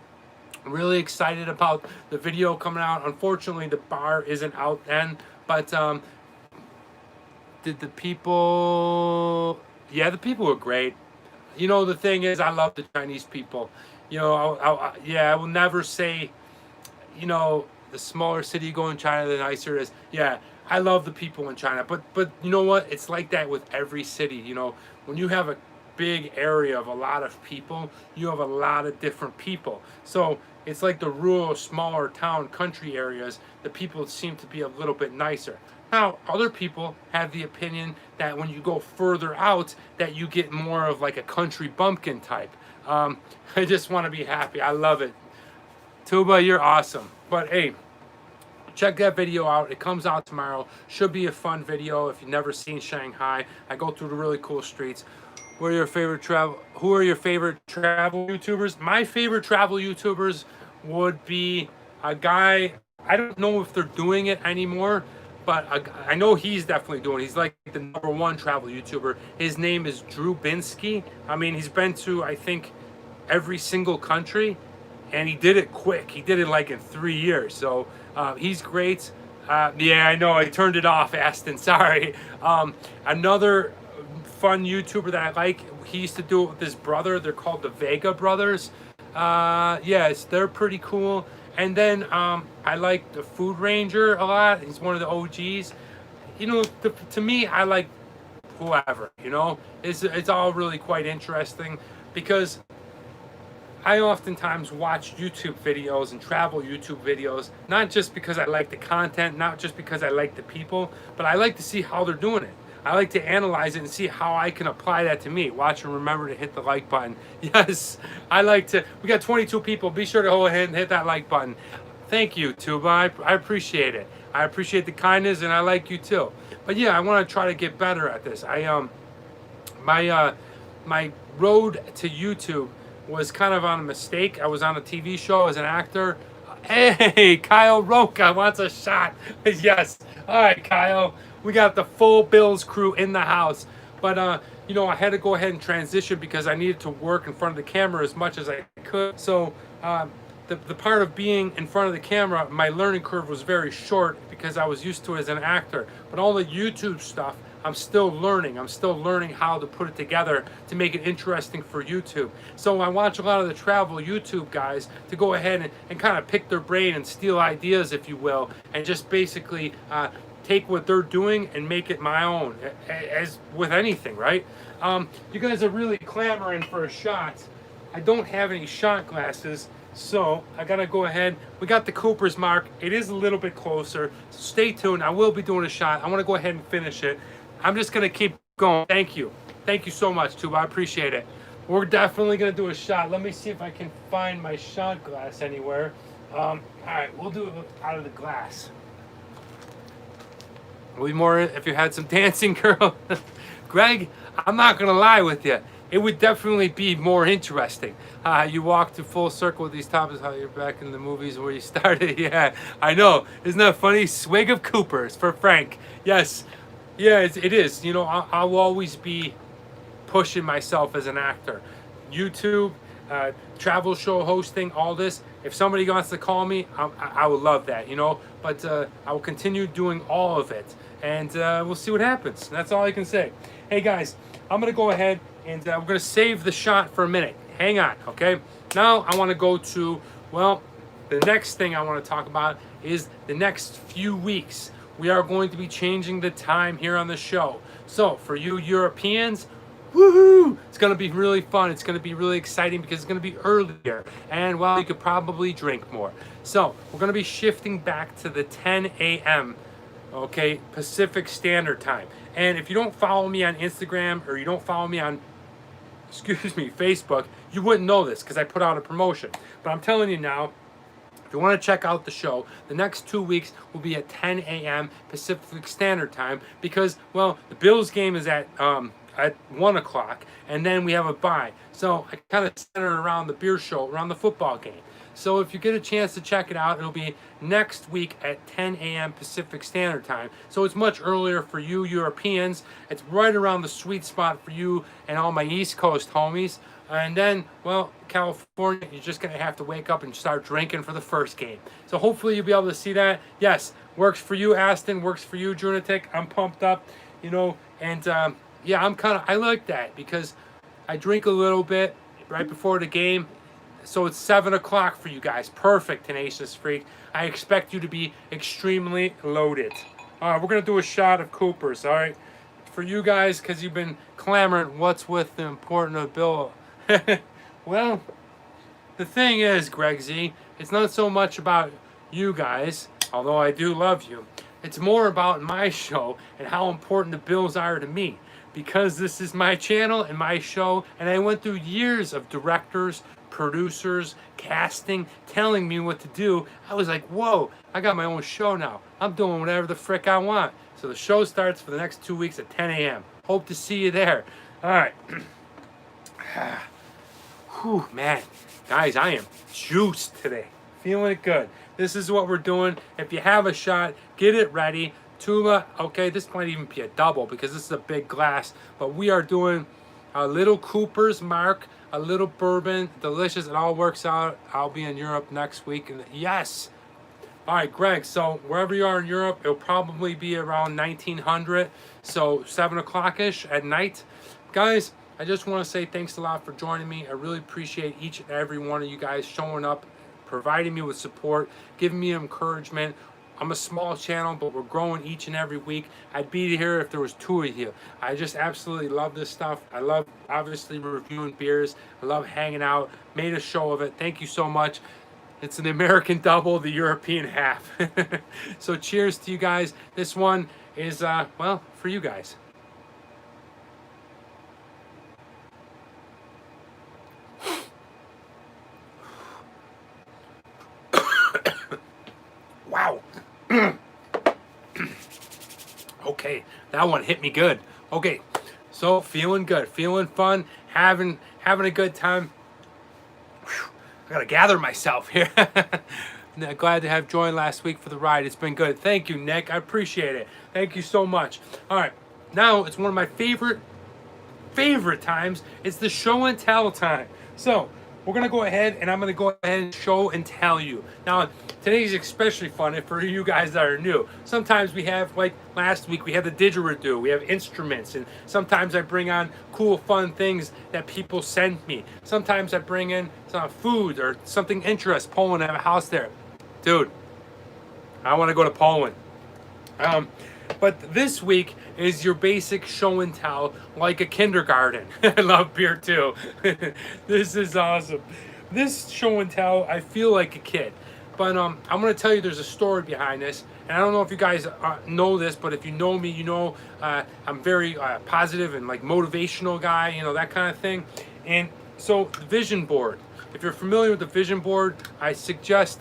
I'm really excited about the video coming out. Unfortunately, the bar isn't out then, but did the people... Yeah, the people were great. You know, the thing is, I love the Chinese people. You know, I will never say, you know, the smaller city you go in China, the nicer it is. Yeah, I love the people in China. But you know what? It's like that with every city. You know, when you have a big area of a lot of people, you have a lot of different people. So it's like the rural, smaller town, country areas, the people seem to be a little bit nicer. Now, other people have the opinion that when you go further out, that you get more of like a country bumpkin type. I just want to be happy. I love it. Tuba, you're awesome. But hey, check that video out. It comes out tomorrow. Should be a fun video if you've never seen Shanghai. I go through the really cool streets. Who are your favorite travel YouTubers? My favorite travel YouTubers would be a guy, I don't know if they're doing it anymore, but I know he's definitely doing it. He's like the #1 travel YouTuber. His name is Drew Binsky. I mean, he's been to, I think, every single country. and he did it quick. He did it like in 3 years. So he's great. Yeah, I know I turned it off, Aston. Sorry. Another fun YouTuber that I like, he used to do it with his brother. They're called the Vega Brothers. Yes, they're pretty cool. And then I like the Food Ranger a lot. He's one of the OGs. You know, to me, I like whoever, you know. It's all really quite interesting because I oftentimes watch YouTube videos and travel YouTube videos, not just because I like the content, not just because I like the people, but I like to see how they're doing it. I like to analyze it and see how I can apply that to me. Watch and remember to hit the like button. Yes, I like to. We got 22 people. Be sure to go ahead and hit that like button. Thank you, Tuba. I appreciate it. I appreciate the kindness, and I like you too. But yeah, I want to try to get better at this. My road to YouTube was kind of on a mistake. I was on a TV show as an actor. Hey, Kyle Roca wants a shot. Yes. All right, Kyle. We got the full Bills crew in the house. But, you know, I had to go ahead and transition because I needed to work in front of the camera as much as I could. So the part of being in front of the camera, my learning curve was very short because I was used to it as an actor. But all the YouTube stuff, I'm still learning. I'm still learning how to put it together to make it interesting for YouTube. So I watch a lot of the travel YouTube guys to go ahead and kind of pick their brain and steal ideas, if you will, and just basically take what they're doing and make it my own, as with anything, right? You guys are really clamoring for a shot. I don't have any shot glasses, so I gotta go ahead. We got the Cooper's mark. It is a little bit closer, so stay tuned. I will be doing a shot. I want to go ahead and finish it. I'm just gonna keep going. Thank you so much, Tuba. I appreciate it. We're definitely gonna do a shot. Let me see if I can find my shot glass anywhere. All right, we'll do it out of the glass. Will be more if you had some dancing, girl. Greg, I'm not gonna lie with you. It would definitely be more interesting. You walk to full circle with these topics, how you're back in the movies where you started. Yeah, I know. Isn't that funny? Swig of Coopers for Frank. Yes. Yeah, it is. You know, I'll always be pushing myself as an actor. YouTube, travel show hosting, all this. If somebody wants to call me, I would love that, you know. But I will continue doing all of it. And we'll see what happens. That's all I can say. Hey, guys, I'm going to go ahead and we're going to save the shot for a minute. Hang on, okay? Now I want to go to, well, the next thing I want to talk about is the next few weeks. We are going to be changing the time here on the show. So for you Europeans, woohoo! It's going to be really fun. It's going to be really exciting because it's going to be earlier. And, well, you could probably drink more. So we're going to be shifting back to the 10 a.m., okay, Pacific Standard Time. And if you don't follow me on Instagram or you don't follow me on, Facebook, you wouldn't know this because I put out a promotion. But I'm telling you now, if you want to check out the show, the next 2 weeks will be at 10 a.m. Pacific Standard Time because, well, the Bills game is at 1 o'clock, and then we have a bye. So I kind of center around the beer show, around the football game. So if you get a chance to check it out, it'll be next week at 10 a.m. Pacific Standard Time. So it's much earlier for you Europeans. It's right around the sweet spot for you and all my East Coast homies. And then, well, California, you're just going to have to wake up and start drinking for the first game. So hopefully you'll be able to see that. Yes, works for you, Aston. Works for you, Junatic. I'm pumped up, you know. And, yeah, I like that because I drink a little bit right before the game. So it's 7 o'clock for you guys. Perfect, Tenacious Freak. I expect you to be extremely loaded. All right, we're going to do a shot of Cooper's, all right? For you guys, because you've been clamoring, what's with the important of Bill? Well, the thing is, Greg Z, it's not so much about you guys, although I do love you. It's more about my show and how important the Bills are to me. Because this is my channel and my show, and I went through years of directors, producers, casting, telling me what to do. I was like, whoa, I got my own show now. I'm doing whatever the frick I want. So the show starts for the next 2 weeks at 10 a.m. Hope to see you there. All right. Whew, man. Guys, I am juiced today. Feeling it good. This is what we're doing. If you have a shot, get it ready. Tula, okay, this might even be a double because this is a big glass. But we are doing a little Cooper's Mark. a little bourbon, delicious. It all works out. I'll be in Europe next week, and yes. All right, Greg. So wherever you are in Europe, it'll probably be around 1900, so 7 o'clock ish at night, guys. I just want to say thanks a lot for joining me. I really appreciate each and every one of you guys showing up, providing me with support, giving me encouragement. I'm a small channel, but we're growing each and every week. I'd be here if there was 2 of you. I just absolutely love this stuff. I love, obviously, reviewing beers. I love hanging out. Made a show of it. Thank you so much. It's an American double, the European half. So cheers to you guys. This one is, well, for you guys. Wow. Okay, that one hit me good. Okay, so feeling good, feeling fun, having a good time. Whew, I gotta gather myself here. Glad to have joined last week for the ride. It's been good. Thank you, Nick. I appreciate it. Thank you so much. All right, now it's one of my favorite times. It's the show and tell time. So we're gonna go ahead and I'm gonna go ahead and show and tell you. Now today's especially fun for you guys that are new. Sometimes we have, like last week, we had the didgeridoo, we have instruments, and sometimes I bring on cool fun things that people send me. Sometimes I bring in some food or something interesting. Poland, I have a house there. Dude, I wanna go to Poland. But this week is your basic show and tell, like a kindergarten. I love beer too. This is awesome. This show and tell, I feel like a kid. But I'm going to tell you there's a story behind this. And I don't know if you guys know this, but if you know me, you know I'm very positive and like motivational guy, you know, that kind of thing. And so the vision board. If you're familiar with the vision board, I suggest,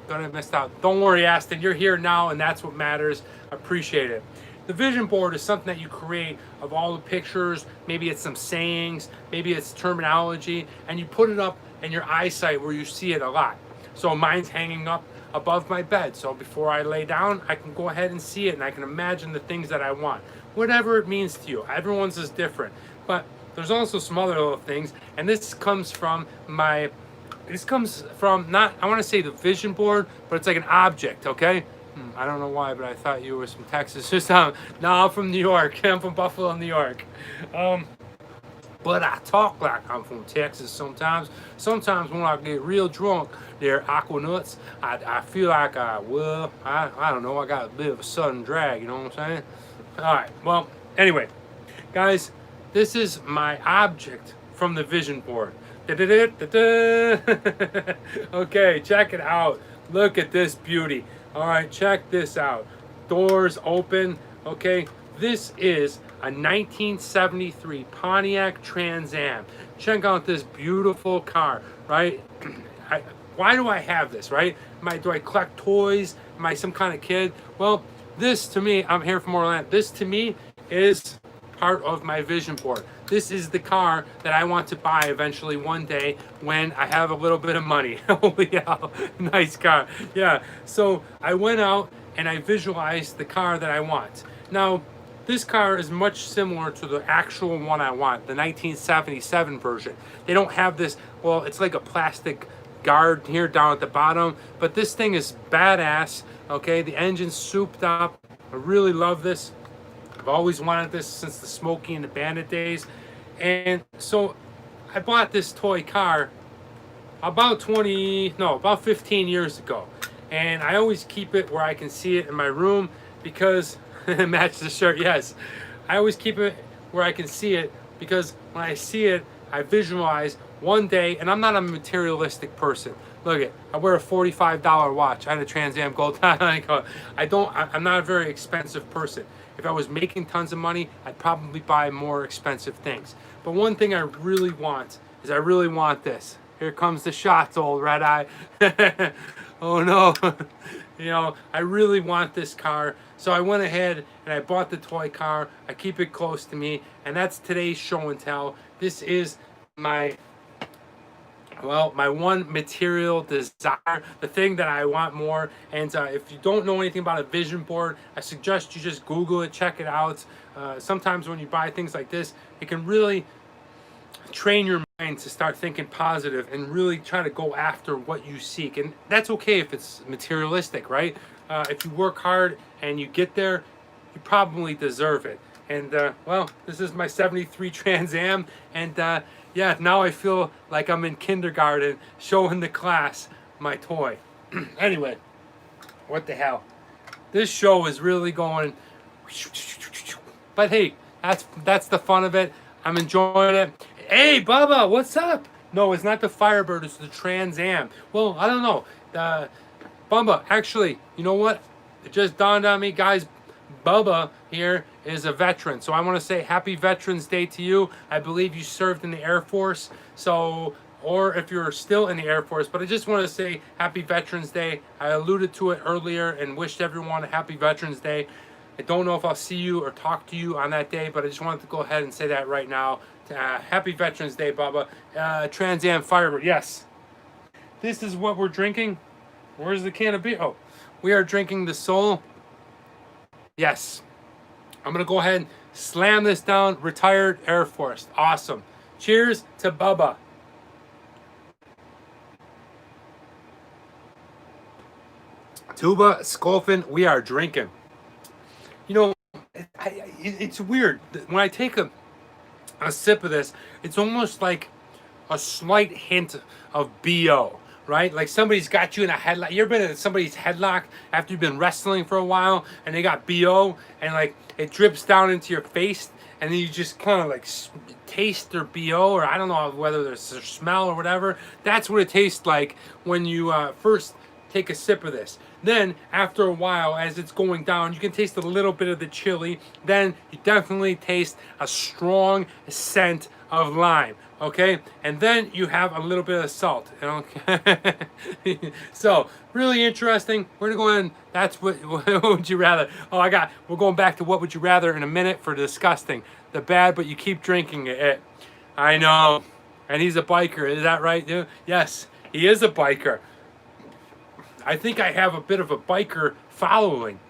don't have missed out. Don't worry, Aston, you're here now, and that's what matters. I appreciate it. The vision board is something that you create of all the pictures. Maybe it's some sayings, maybe it's terminology, and you put it up in your eyesight where you see it a lot. So mine's hanging up above my bed. So before I lay down, I can go ahead and see it, and I can imagine the things that I want. Whatever it means to you. Everyone's is different. But there's also some other little things, and this comes from not, I want to say the vision board, but it's like an object, okay? I don't know why, but I thought you were from Texas or something. No, I'm from New York. I'm from Buffalo, New York. But I talk like I'm from Texas sometimes. Sometimes when I get real drunk, they're aqua nuts. I feel like I don't know, I got a bit of a sudden drag, you know what I'm saying? All right, well, anyway, guys, this is my object from the vision board. Okay, check it out. Look at this beauty. All right, check this out. Doors open. Okay, this is a 1973 Pontiac Trans Am. Check out this beautiful car, right? Why do I have this, right? Do I collect toys? Am I some kind of kid? Well, this to me, I'm here from Orlando. This to me is part of my vision board. This is the car that I want to buy eventually one day when I have a little bit of money. Holy hell, nice car. Yeah, so I went out and I visualized the car that I want. Now, this car is much similar to the actual one I want, the 1977 version. They don't have this, well, it's like a plastic guard here down at the bottom, but this thing is badass, okay? The engine's souped up. I really love this. I've always wanted this since the Smokey and the Bandit days. And so I bought this toy car about 15 years ago. And I always keep it where I can see it in my room because, match the shirt, yes. I always keep it where I can see it because when I see it, I visualize one day, and I'm not a materialistic person. Look it, I wear a $45 watch. I had a Trans Am Gold. I'm not a very expensive person. If I was making tons of money, I'd probably buy more expensive things. But one thing I really want is I really want this. Here comes the shots, old red eye. Oh no. You know, I really want this car. So I went ahead and I bought the toy car. I keep it close to me. And that's today's show and tell. This is my one material desire, the thing that I want more. And if you don't know anything about a vision board, I suggest you just Google it, check it out. Sometimes when you buy things like this, it can really train your mind to start thinking positive and really try to go after what you seek. And that's okay if it's materialistic, right? If you work hard and you get there, you probably deserve it. And well, this is my 73 Trans Am, and yeah, now I feel like I'm in kindergarten showing the class my toy. Anyway, what the hell? This show is really going, but hey, that's the fun of it. I'm enjoying it. Hey, Bubba, what's up? No, it's not the Firebird, it's the Trans Am. Well, I don't know. Bubba, actually, you know what? It just dawned on me, guys. Bubba here is a veteran. So I want to say happy Veterans Day to you. I believe you served in the Air Force. So, or if you're still in the Air Force, but I just want to say happy Veterans Day. I alluded to it earlier and wished everyone a happy Veterans Day. I don't know if I'll see you or talk to you on that day, but I just wanted to go ahead and say that right now. Happy Veterans Day, Bubba. Trans Am Firebird, yes. This is what we're drinking. Where's the can of beer? Oh, we are drinking the Soul. Yes. I'm going to go ahead and slam this down. Retired Air Force. Awesome. Cheers to Bubba. Tuba, Scolfin, we are drinking. You know, it's weird. When I take a sip of this, it's almost like a slight hint of BO. Right? Like somebody's got you in a headlock. You ever been in somebody's headlock after you've been wrestling for a while and they got BO and like it drips down into your face and then you just kind of like taste their BO, or I don't know whether there's a smell or whatever. That's what it tastes like when you first take a sip of this. Then after a while, as it's going down, you can taste a little bit of the chili. Then you definitely taste a strong scent of lime. Okay, and then you have a little bit of salt. Okay, so really interesting. We're gonna go ahead and that's what would you rather? Oh, we're going back to what would you rather in a minute for disgusting, the bad, but you keep drinking it. I know, and he's a biker. Is that right, dude? Yes, he is a biker. I think I have a bit of a biker following.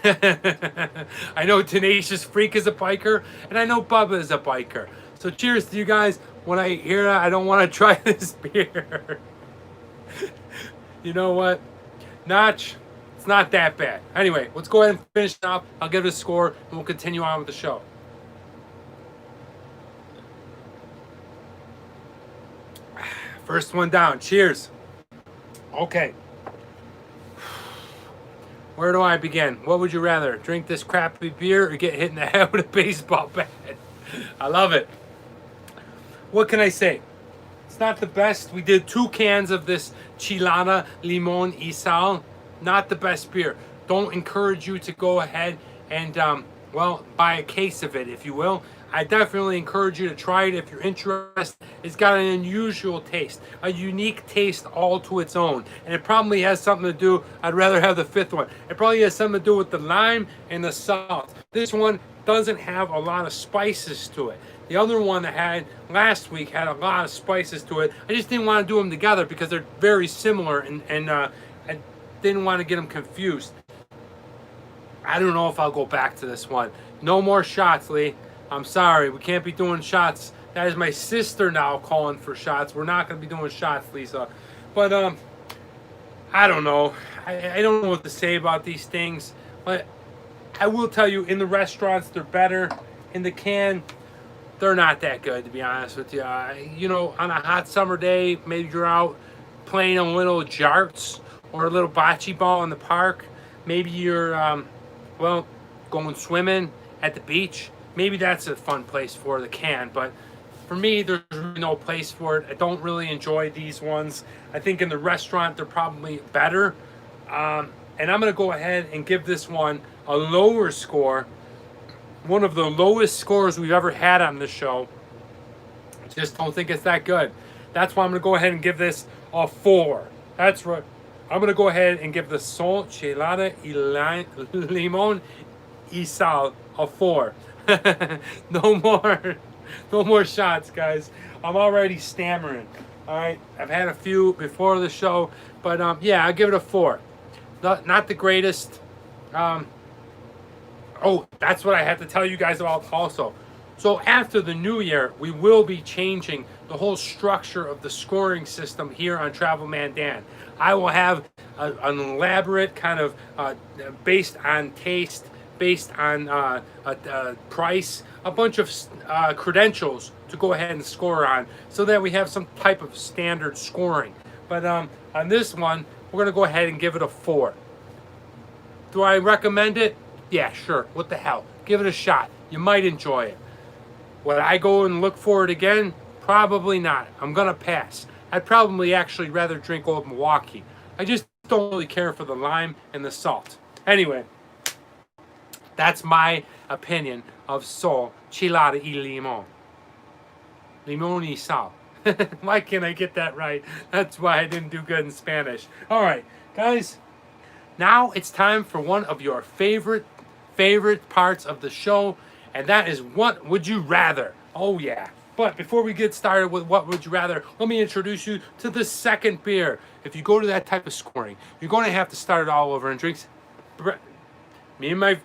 I know Tenacious Freak is a biker, and I know Bubba is a biker. So cheers to you guys. When I hear that, I don't want to try this beer. You know what? Notch, it's not that bad. Anyway, let's go ahead and finish it up. I'll give it a score, and we'll continue on with the show. First one down. Cheers. Okay. Where do I begin? What would you rather? Drink this crappy beer or get hit in the head with a baseball bat? I love it. What can I say? It's not the best. We did 2 cans of this Chilada, Limon, Isao. Not the best beer. Don't encourage you to go ahead and, well, buy a case of it, if you will. I definitely encourage you to try it if you're interested. It's got an unusual taste, a unique taste all to its own. And it probably has something to do, I'd rather have the 5th one. It probably has something to do with the lime and the salt. This one doesn't have a lot of spices to it. The other one I had last week had a lot of spices to it. I just didn't want to do them together because they're very similar, and I didn't want to get them confused. I don't know if I'll go back to this one. No more shots, Lee. I'm sorry, we can't be doing shots. That is my sister now calling for shots. We're not going to be doing shots, Lisa. But I don't know. I don't know what to say about these things. But I will tell you, in the restaurants, they're better. In the can, they're not that good, to be honest with you. You know, on a hot summer day, maybe you're out playing a little jarts or a little bocce ball in the park. Maybe you're, well, going swimming at the beach. Maybe that's a fun place for the can. But for me, there's really no place for it. I don't really enjoy these ones. I think in the restaurant, they're probably better. And I'm going to go ahead and give this one a lower score. One of the lowest scores we've ever had on this show. Just don't think it's that good. That's why I'm going to go ahead and give this a 4. That's right. I'm going to go ahead and give the Sol Chilada Limon Isao a 4. No more shots, guys. I'm already stammering. All right, I've had a few before the show, but yeah, I'll give it a 4. Not the greatest. Oh, that's what I have to tell you guys about also. So after the new year, we will be changing the whole structure of the scoring system here on Travel Man Dan. I will have an elaborate kind of based on taste, based on price, a bunch of credentials to go ahead and score on, so that we have some type of standard scoring. But on this one, we're gonna go ahead and give it a 4. Do I recommend it? Yeah, sure. What the hell? Give it a shot. You might enjoy it. Would I go and look for it again? Probably not. I'm gonna pass. I'd probably actually rather drink Old Milwaukee. I just don't really care for the lime and the salt. Anyway, that's my opinion of Sol, Chilada y Limon. Limon y sal. Why can't I get that right? That's why I didn't do good in Spanish. All right, guys. Now it's time for one of your favorite parts of the show, and that is What Would You Rather? Oh yeah. But before we get started with What Would You Rather, let me introduce you to the second beer. If you go to that type of scoring, you're going to have to start it all over and drink.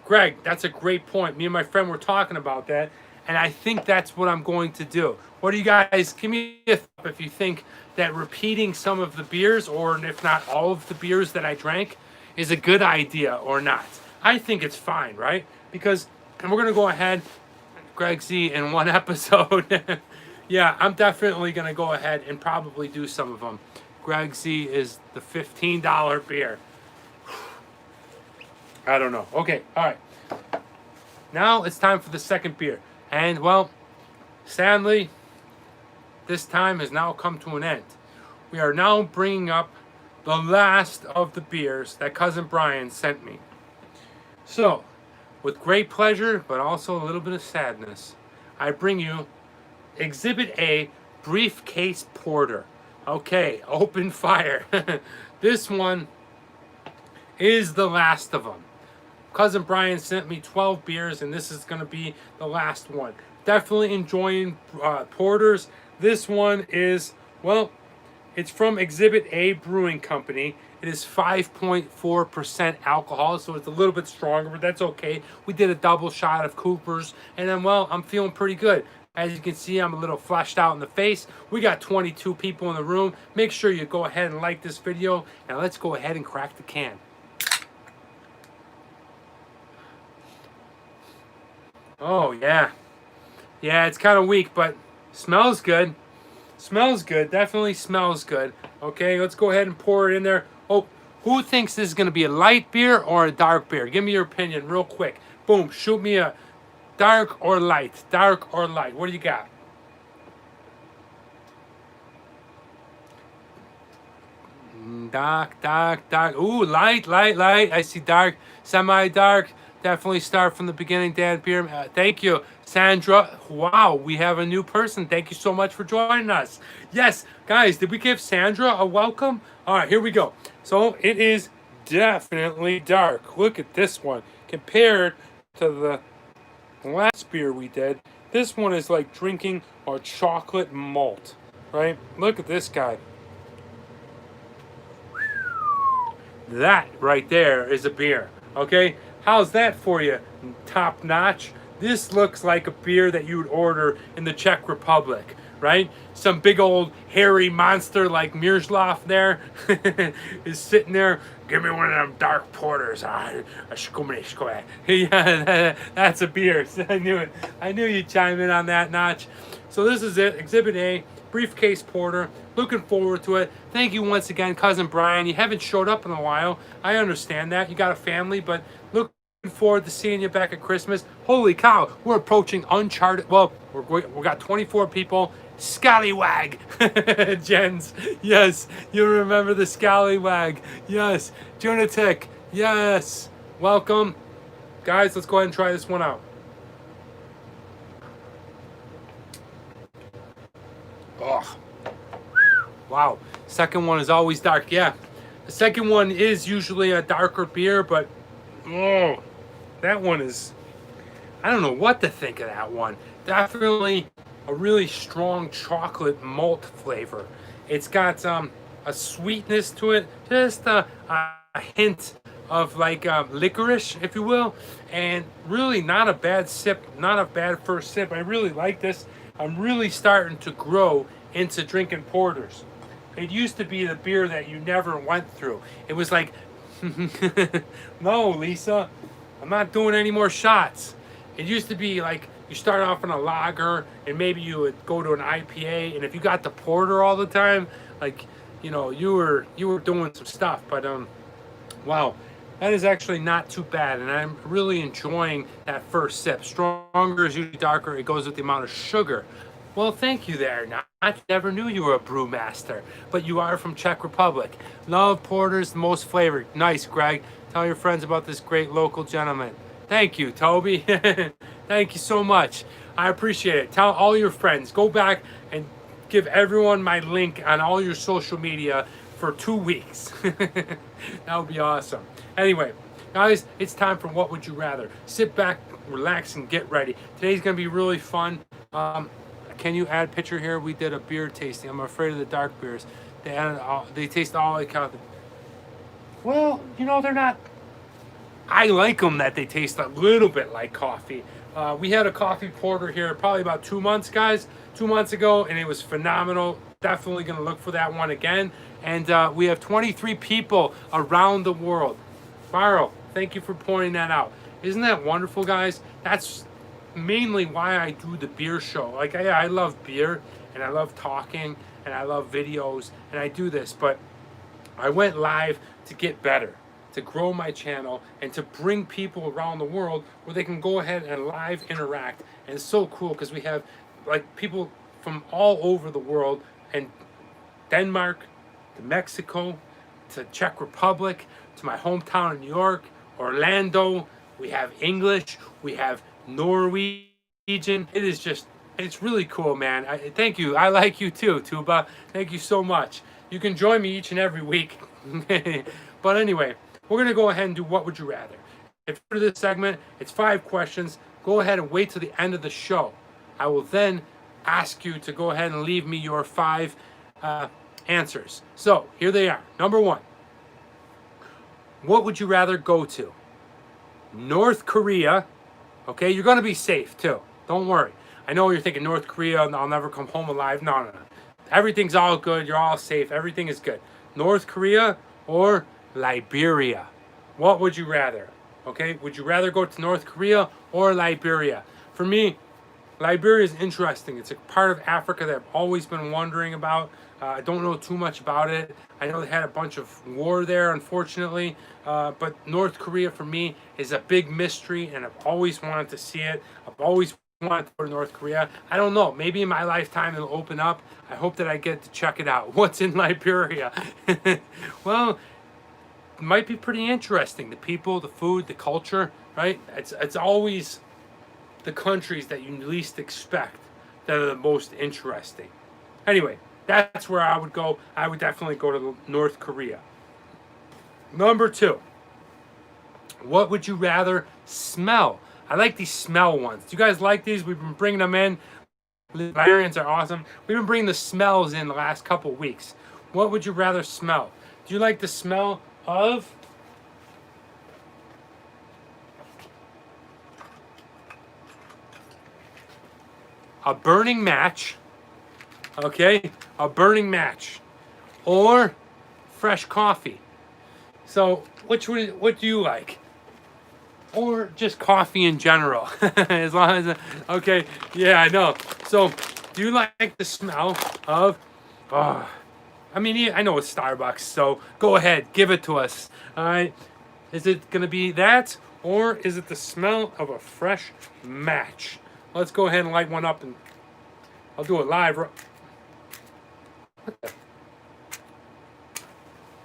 Greg, that's a great point. Me and my friend were talking about that, and I think that's what I'm going to do. What do you guys, give me a thought if you think that repeating some of the beers, or if not all of the beers that I drank, is a good idea or not. I think it's fine, right? Because, and we're going to go ahead, Greg Z, in one episode. Yeah, I'm definitely going to go ahead and probably do some of them. Greg Z is the $15 beer. I don't know. Okay, all right. Now it's time for the second beer. And, well, sadly, this time has now come to an end. We are now bringing up the last of the beers that Cousin Brian sent me. So, with great pleasure, but also a little bit of sadness, I bring you Exhibit A, Briefcase Porter. Okay, open fire. This one is the last of them. Cousin Brian sent me 12 beers, and this is going to be the last one. Definitely enjoying porters. This one is, well, it's from Exhibit A Brewing Company. It is 5.4% alcohol, so it's a little bit stronger, but that's okay. We did a double shot of Cooper's, and then, well, I'm feeling pretty good. As you can see, I'm a little fleshed out in the face. We got 22 people in the room. Make sure you go ahead and like this video, and let's go ahead and crack the can. Oh, yeah. Yeah, it's kind of weak, but smells good. Smells good. Definitely smells good. Okay, let's go ahead and pour it in there. Oh, who thinks this is going to be a light beer or a dark beer? Give me your opinion real quick. Boom, shoot me a dark or light. Dark or light. What do you got? Dark. Ooh, light. I see dark, semi-dark. Definitely start from the beginning, Dan Beer. Thank you, Sandra. Wow, we have a new person. Thank you so much for joining us. Yes, guys, did we give Sandra a welcome? All right, here we go. So it is definitely dark. Look at this one. Compared to the last beer we did, this one is like drinking a chocolate malt, right? Look at this guy. That right there is a beer, okay? How's that for you? Top notch. This looks like a beer that you would order in the Czech Republic, right? Some big old hairy monster like Miroslav there is sitting there. Give me one of them dark porters. Yeah, that's a beer. I knew it. I knew you'd chime in on that, Notch. So this is it. Exhibit A, Briefcase Porter. Looking forward to it. Thank you once again, Cousin Brian. You haven't showed up in a while. I understand that. You got a family, but looking forward to seeing you back at Christmas. Holy cow, we're approaching Uncharted. Well, we got 24 people. Scallywag. Jens. Yes, you remember the Scallywag. Yes. Junatic. Yes. Welcome. Guys, let's go ahead and try this one out. Oh. Wow. Second one is always dark. Yeah. The second one is usually a darker beer, but oh, that one is, I don't know what to think of that one. Definitely a really strong chocolate malt flavor. It's got a sweetness to it, just a hint of like licorice, if you will, and really not a bad sip, not a bad first sip. I really like this. I'm really starting to grow into drinking porters. It used to be the beer that you never went through. It was like, no, Lisa, I'm not doing any more shots. It used to be like you start off in a lager and maybe you would go to an IPA, and if you got the porter all the time, like, you know, you were doing some stuff. But wow, that is actually not too bad, and I'm really enjoying that first sip. Stronger is usually darker. It goes with the amount of sugar. Well, thank you there. Now, I never knew you were a brewmaster, but you are from Czech Republic. Love porters, the most flavored. Nice, Greg. Tell your friends about this great local gentleman. Thank you, Toby. Thank you so much. I appreciate it. Tell all your friends. Go back and give everyone my link on all your social media for 2 weeks. That would be awesome. Anyway, guys, it's time for What Would You Rather. Sit back, relax, and get ready. Today's going to be really fun. Can you add a picture here? We did a beer tasting. I'm afraid of the dark beers. They taste all like coffee. Well, you know, they're not. I like them that they taste a little bit like coffee. We had a coffee porter here probably about 2 months, guys. 2 months ago, and it was phenomenal. Definitely going to look for that one again. And we have 23 people around the world. Barrow, thank you for pointing that out. Isn't that wonderful, guys? That's mainly why I do the beer show. Like, I love beer, and I love talking, and I love videos, and I do this. But I went live to get better, to grow my channel, and to bring people around the world where they can go ahead and live interact. And it's so cool because we have like people from all over the world, and Denmark to Mexico to Czech Republic to my hometown in New York, Orlando. We have English, we have Norwegian. It is just, it's really cool, man. Thank you. I like you too, Tuba. Thank you so much. You can join me each and every week. But anyway, we're going to go ahead and do What Would You Rather. If for this segment, it's 5 questions. Go ahead and wait till the end of the show. I will then ask you to go ahead and leave me your 5 answers. So here they are. Number 1. What would you rather go to? North Korea. Okay, you're going to be safe too. Don't worry. I know you're thinking North Korea and I'll never come home alive. No. Everything's all good. You're all safe. Everything is good. North Korea or Liberia? What would you rather? Okay, would you rather go to North Korea or Liberia? For me, Liberia is interesting. It's a part of Africa that I've always been wondering about. I don't know too much about it. I know they had a bunch of war there, unfortunately. But North Korea, for me, is a big mystery, and I've always wanted to see it. I've always wanted to go to North Korea. I don't know. Maybe in my lifetime it'll open up. I hope that I get to check it out. What's in Liberia? Well, it might be pretty interesting. The people, the food, the culture, right? It's always the countries that you least expect that are the most interesting. Anyway, that's where I would go. I would definitely go to North Korea. Number 2. What would you rather smell? I like these smell ones. Do you guys like these? We've been bringing them in. The Liberians are awesome. We've been bringing the smells in the last couple weeks. What would you rather smell? Do you like the smell of a burning match? Okay, a burning match, or fresh coffee. So, what do you like? Or just coffee in general? As long as, okay, yeah, I know. So, do you like the smell of? I mean, I know it's Starbucks. So go ahead, give it to us. All right, is it gonna be that, or is it the smell of a fresh match? Let's go ahead and light one up, and I'll do it live.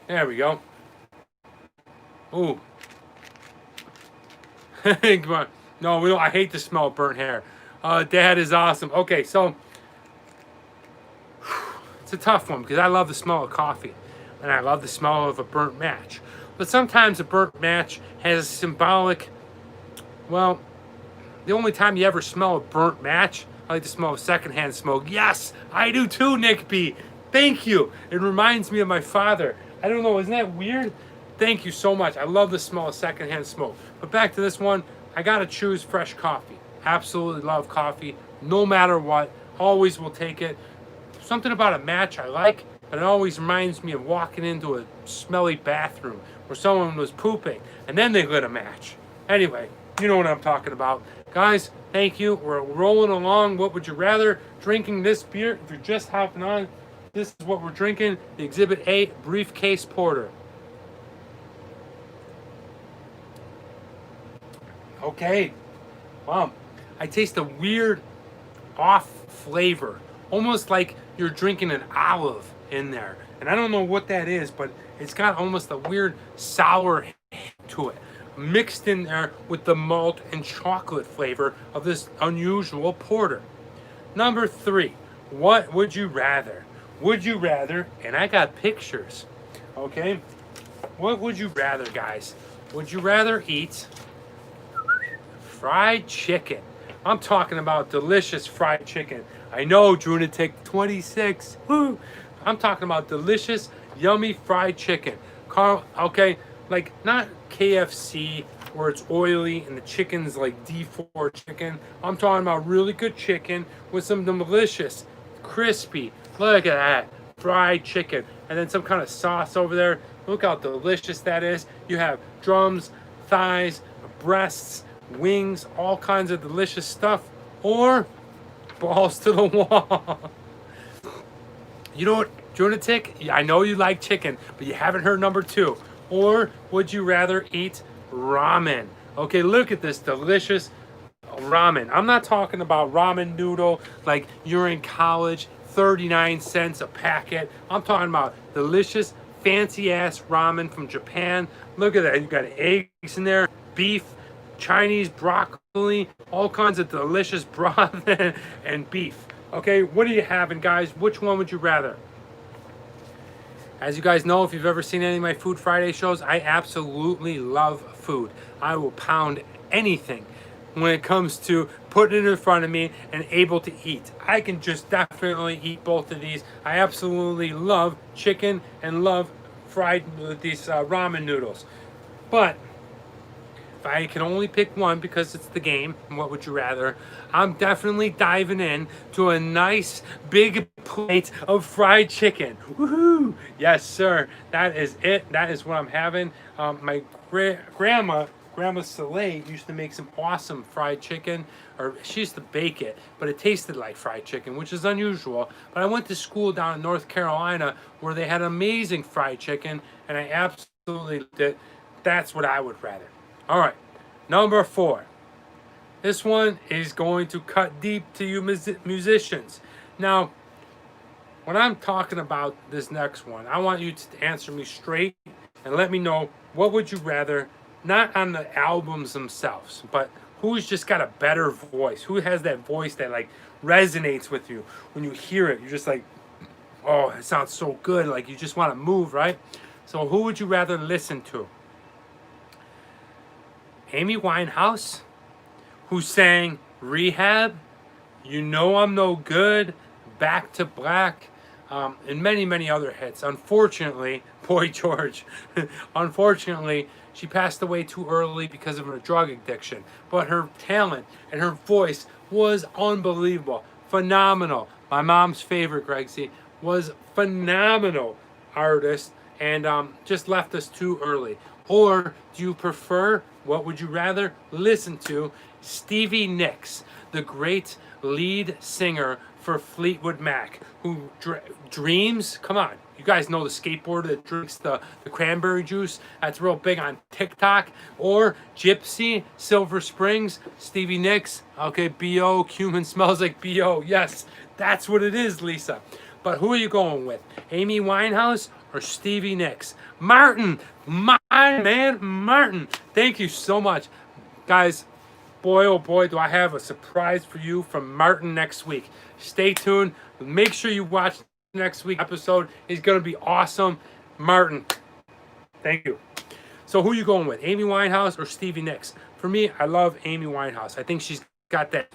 There we go. Ooh. Come on. No, we don't. I hate the smell of burnt hair. Dad is awesome. Okay, so it's a tough one because I love the smell of coffee and I love the smell of a burnt match. But sometimes a burnt match has a symbolic, well, the only time you ever smell a burnt match, I like to smell secondhand smoke. Yes, I do too, Nick B. Thank you. It reminds me of my father. I don't know, isn't that weird? Thank you so much. I love the smell of secondhand smoke. But back to this one, I gotta choose fresh coffee. Absolutely love coffee, no matter what. Always will take it. Something about a match I like, but it always reminds me of walking into a smelly bathroom where someone was pooping and then they lit a match. Anyway, you know what I'm talking about. Guys, thank you. We're rolling along. What would you rather? Drinking this beer. If you're just hopping on, this is what we're drinking. The Exhibit A Briefcase Porter. Okay. Wow. I taste a weird off flavor. Almost like you're drinking an olive in there. And I don't know what that is, but it's got almost a weird sour hint to it, mixed in there with the malt and chocolate flavor of this unusual porter. Number 3, what would you rather? Would you rather, and I got pictures, okay? What would you rather, guys? Would you rather eat fried chicken? I'm talking about delicious fried chicken. I know, Drunatic 26. Woo! I'm talking about delicious, yummy fried chicken. Carl, okay, like not KFC where it's oily and the chicken's like D4 chicken. I'm talking about really good chicken with some delicious, crispy, look at that, fried chicken. And then some kind of sauce over there. Look how delicious that is. You have drums, thighs, breasts, wings, all kinds of delicious stuff. Or balls to the wall. You know what, Lunatic? I know you like chicken, but you haven't heard number 2. Or would you rather eat ramen? Okay, look at this delicious ramen. I'm not talking about ramen noodle like you're in college, 39 cents a packet. I'm talking about delicious, fancy ass ramen from Japan. Look at that. You got eggs in there, beef, Chinese broccoli, all kinds of delicious broth and beef. Okay, what are you having, guys? Which one would you rather? As you guys know, if you've ever seen any of my Food Friday shows, I absolutely love food. I will pound anything when it comes to putting it in front of me and able to eat. I can just definitely eat both of these. I absolutely love chicken and love fried these ramen noodles. But if I can only pick one because it's the game, what would you rather? I'm definitely diving in to a nice big plate of fried chicken. Woohoo! Yes, sir. That is it. That is what I'm having. My grandma Salay used to make some awesome fried chicken, or she used to bake it, but it tasted like fried chicken, which is unusual. But I went to school down in North Carolina where they had amazing fried chicken, and I absolutely loved it. That's what I would rather. All right, number 4. This one is going to cut deep to you musicians. Now, when I'm talking about this next one, I want you to answer me straight and let me know what would you rather, not on the albums themselves, but who's just got a better voice? Who has that voice that like resonates with you when you hear it? You're just like, oh, it sounds so good. Like you just want to move, right? So who would you rather listen to? Amy Winehouse, who sang Rehab, You Know I'm No Good, Back to Black, and many, many other hits. Unfortunately, Boy George, unfortunately, she passed away too early because of her drug addiction. But her talent and her voice was unbelievable, phenomenal. My mom's favorite, Greg C, was phenomenal artist, and just left us too early. Or do you prefer, what would you rather listen to, Stevie Nicks, the great lead singer for Fleetwood Mac, who Dreams, come on, you guys know the skateboarder that drinks the cranberry juice, that's real big on TikTok. Or Gypsy, Silver Springs, Stevie Nicks, okay, B.O., Cumin smells like B.O., yes, that's what it is, Lisa. But who are you going with, Amy Winehouse or Stevie Nicks? Martin, my man, Martin, thank you so much. Guys, boy, oh boy, do I have a surprise for you from Martin next week. Stay tuned. Make sure you watch next week's episode. It's going to be awesome. Martin, thank you. So who are you going with, Amy Winehouse or Stevie Nicks? For me, I love Amy Winehouse. I think she's got that,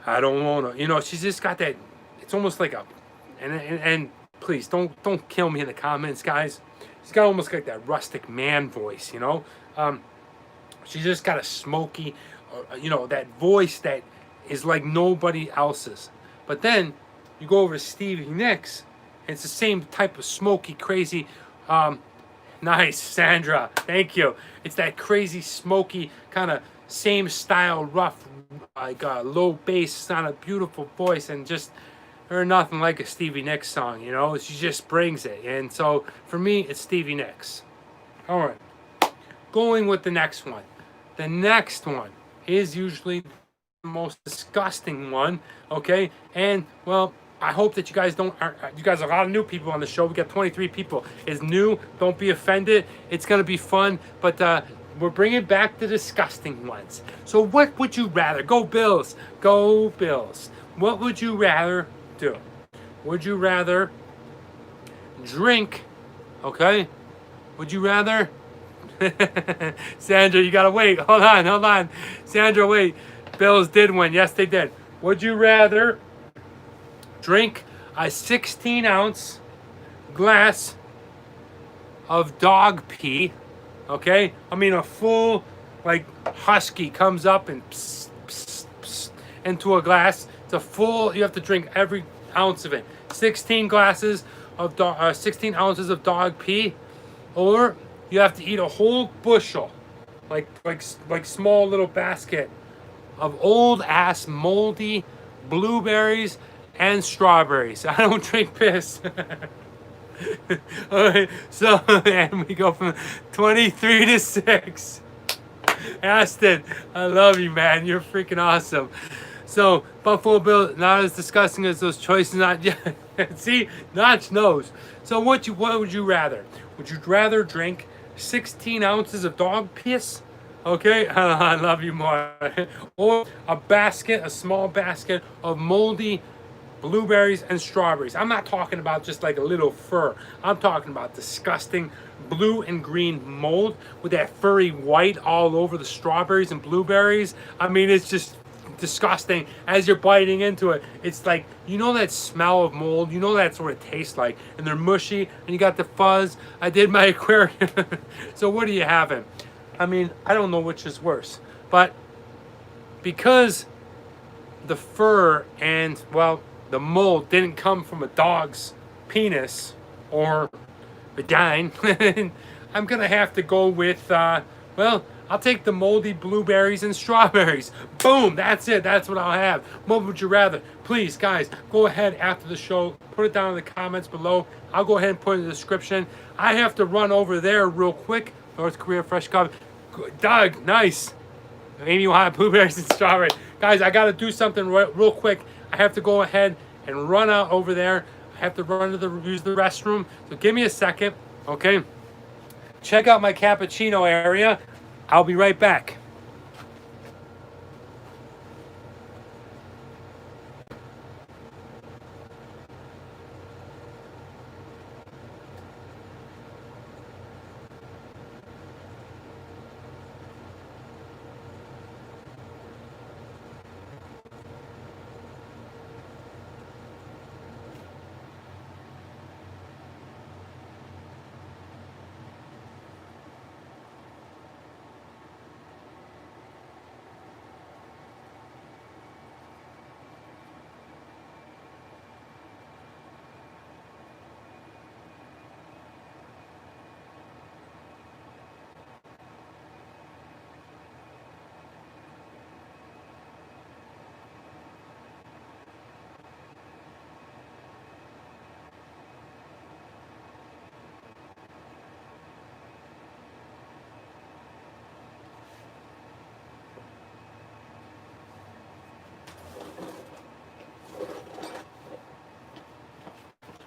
I don't want to, she's just got that, it's almost like a, and please don't kill me in the comments, guys. she's got almost like that rustic man voice, you know. She's just got a smoky, you know, that voice that is like nobody else's. But then you go over to Stevie Nicks, and it's the same type of smoky, crazy. Nice, Sandra. Thank you. It's that crazy, smoky, kind of same style, rough, like low bass, kind of beautiful voice, and just there's nothing like a Stevie Nicks song, you know. She just brings it, and so for me, it's Stevie Nicks. All right, going with the next one. The next one is usually the most disgusting one, okay? And, well, I hope that you guys don't, you guys are a lot of new people on the show. We got 23 people. It's new. Don't be offended. It's going to be fun, but we're bringing back the disgusting ones. So what would you rather? Go Bills. Go Bills. What would you rather do? Would you rather drink, okay? Would you rather... Sandra, you gotta wait. Hold on. Sandra, wait. Bills did win. Yes, they did. Would you rather drink a 16-ounce glass of dog pee? Okay? I mean, a full, like, husky comes up and pss, pss, pss, into a glass. It's a full, you have to drink every ounce of it. 16 ounces of dog pee, or you have to eat a whole bushel, like small little basket of old ass moldy blueberries and strawberries. I don't drink piss. All right, so and we go from 23 to 6. Aston, I love you, man. You're freaking awesome. So Buffalo Bill, not as disgusting as those choices. Not yet. See, Notch knows. So what would you rather? Would you rather drink 16 ounces of dog piss? Okay, I love you more. Or a small basket of moldy blueberries and strawberries. I'm not talking about just like a little fur. I'm talking about disgusting blue and green mold with that furry white all over the strawberries and blueberries. I mean, it's just disgusting. As you're biting into it, it's like, you know that smell of mold, you know that's what it tastes like, and they're mushy, and you got the fuzz. I did my aquarium. So what are you having? I mean, I don't know which is worse, but because the fur and, well, the mold didn't come from a dog's penis or vagina, I'm gonna have to go with well, I'll take the moldy blueberries and strawberries. Boom, that's it. That's what I'll have. What would you rather? Please, guys, go ahead after the show. Put it down in the comments below. I'll go ahead and put it in the description. I have to run over there real quick. North Korea Fresh Coffee. Doug, nice. Maybe you want blueberries and strawberries. Guys, I got to do something real quick. I have to go ahead and run out over there. I have to run to use the restroom. So give me a second, okay? Check out my cappuccino area. I'll be right back.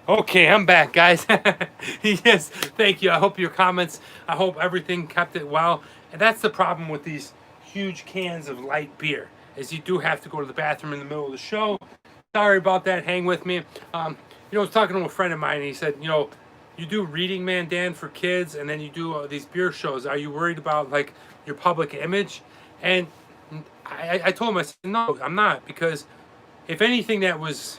Okay, I'm back, guys. Yes, thank you. I hope your comments, I hope everything kept it well. And that's the problem with these huge cans of light beer, is you do have to go to the bathroom in the middle of the show. Sorry about that. Hang with me. I was talking to a friend of mine, and he said, you do Reading Man Dan for kids, and then you do these beer shows. Are you worried about, like, your public image? And I told him, I said, no, I'm not, because if anything that was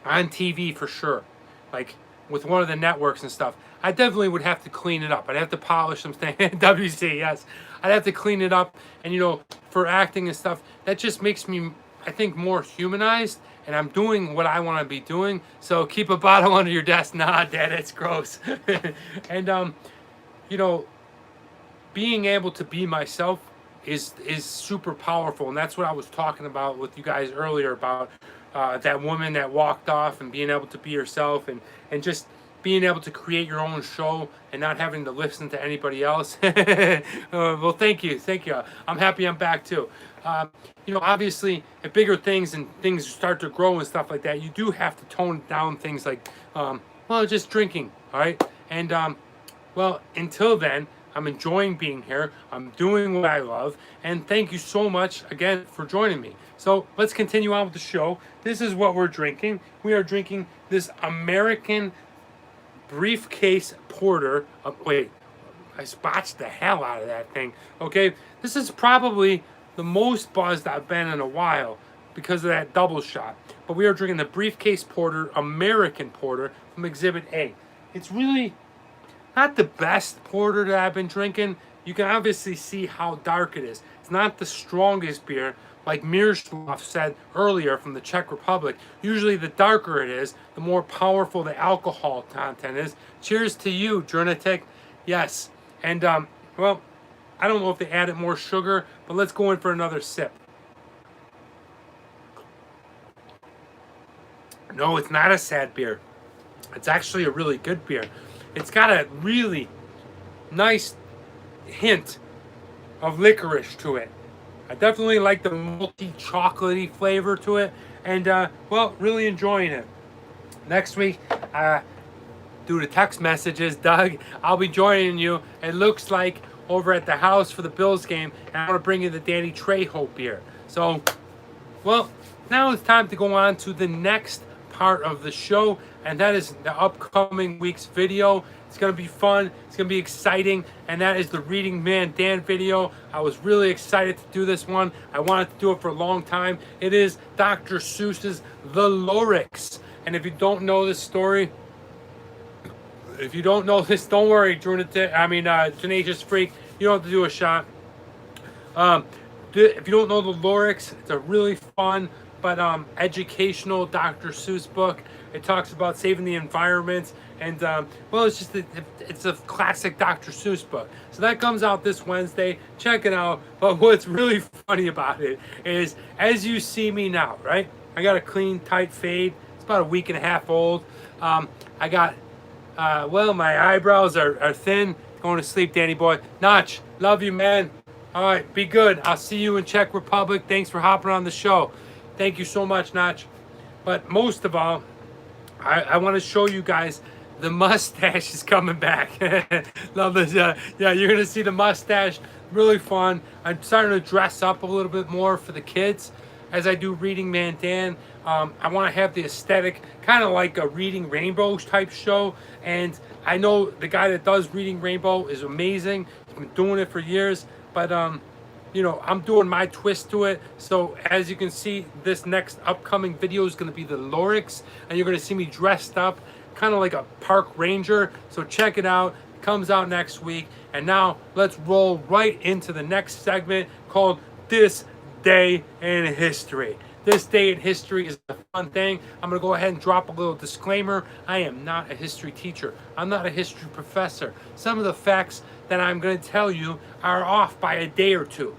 on TV for sure, like with one of the networks and stuff, I definitely would have to clean it up. I'd have to polish some things. WC, yes. I'd have to clean it up. And, you know, for acting and stuff, that just makes me, I think, more humanized. And I'm doing what I want to be doing. So keep a bottle under your desk. Nah, Dad, it's gross. And, you know, being able to be myself is super powerful. And that's what I was talking about with you guys earlier about that woman that walked off and being able to be yourself and just being able to create your own show and not having to listen to anybody else. Well, thank you. I'm happy I'm back too. You know, obviously, if bigger things and things start to grow and stuff like that, you do have to tone down things like, well, just drinking, all right? And, well, until then, I'm enjoying being here. I'm doing what I love. And thank you so much, again, for joining me. So let's continue on with the show. This is what we're drinking. We are drinking this American Briefcase Porter. Wait, I botched the hell out of that thing. Okay, this is probably the most buzzed I've been in a while because of that double shot. But we are drinking the Briefcase Porter, American Porter from Exhibit A. It's really not the best porter that I've been drinking. You can obviously see how dark it is. It's not the strongest beer. Like Mirslav said earlier from the Czech Republic, usually the darker it is, the more powerful the alcohol content is. Cheers to you, Jernatic. Yes. And, well, I don't know if they added more sugar, but let's go in for another sip. No, it's not a sad beer. It's actually a really good beer. It's got a really nice hint of licorice to it. I definitely like the malty, chocolatey flavor to it. And, well, really enjoying it. Next week, due to text messages, Doug, I'll be joining you, it looks like, over at the house for the Bills game. And I want to bring you the Danny Trejo beer. So, well, now it's time to go on to the next part of the show. And that is the upcoming week's video. It's going to be fun. It's going to be exciting. And that is the Reading Man Dan video. I was really excited to do this one. I wanted to do it for a long time. It is Dr. Seuss's The Loryx. And if you don't know this story, if you don't know this, don't worry, Tenacious Freak. You don't have to do a shot. If you don't know The Loryx, it's a really fun but educational Dr. Seuss book. It talks about saving the environment, and well, it's just it's a classic Dr. Seuss book. So that comes out this Wednesday. Check it out. But what's really funny about it is, as you see me now, right? I got a clean, tight fade. It's about a week and a half old. I got, well, my eyebrows are thin. Going to sleep, Danny boy. Notch, love you, man. All right, be good. I'll see you in Czech Republic. Thanks for hopping on the show. Thank you so much, Notch. But most of all, I want to show you guys the mustache is coming back. Love this. Yeah, you're going to see the mustache. Really fun. I'm starting to dress up a little bit more for the kids as I do Reading Man Dan. I want to have the aesthetic, kind of like a Reading Rainbow type show. And I know the guy that does Reading Rainbow is amazing. He's been doing it for years. But, you know, I'm doing my twist to it. So as you can see, this next upcoming video is going to be the Loryx. And you're going to see me dressed up, kind of like a park ranger. So check it out. It comes out next week. And now let's roll right into the next segment called This Day in History. This day in history is a fun thing. I'm going to go ahead and drop a little disclaimer. I am not a history teacher. I'm not a history professor. Some of the facts that I'm going to tell you are off by a day or two.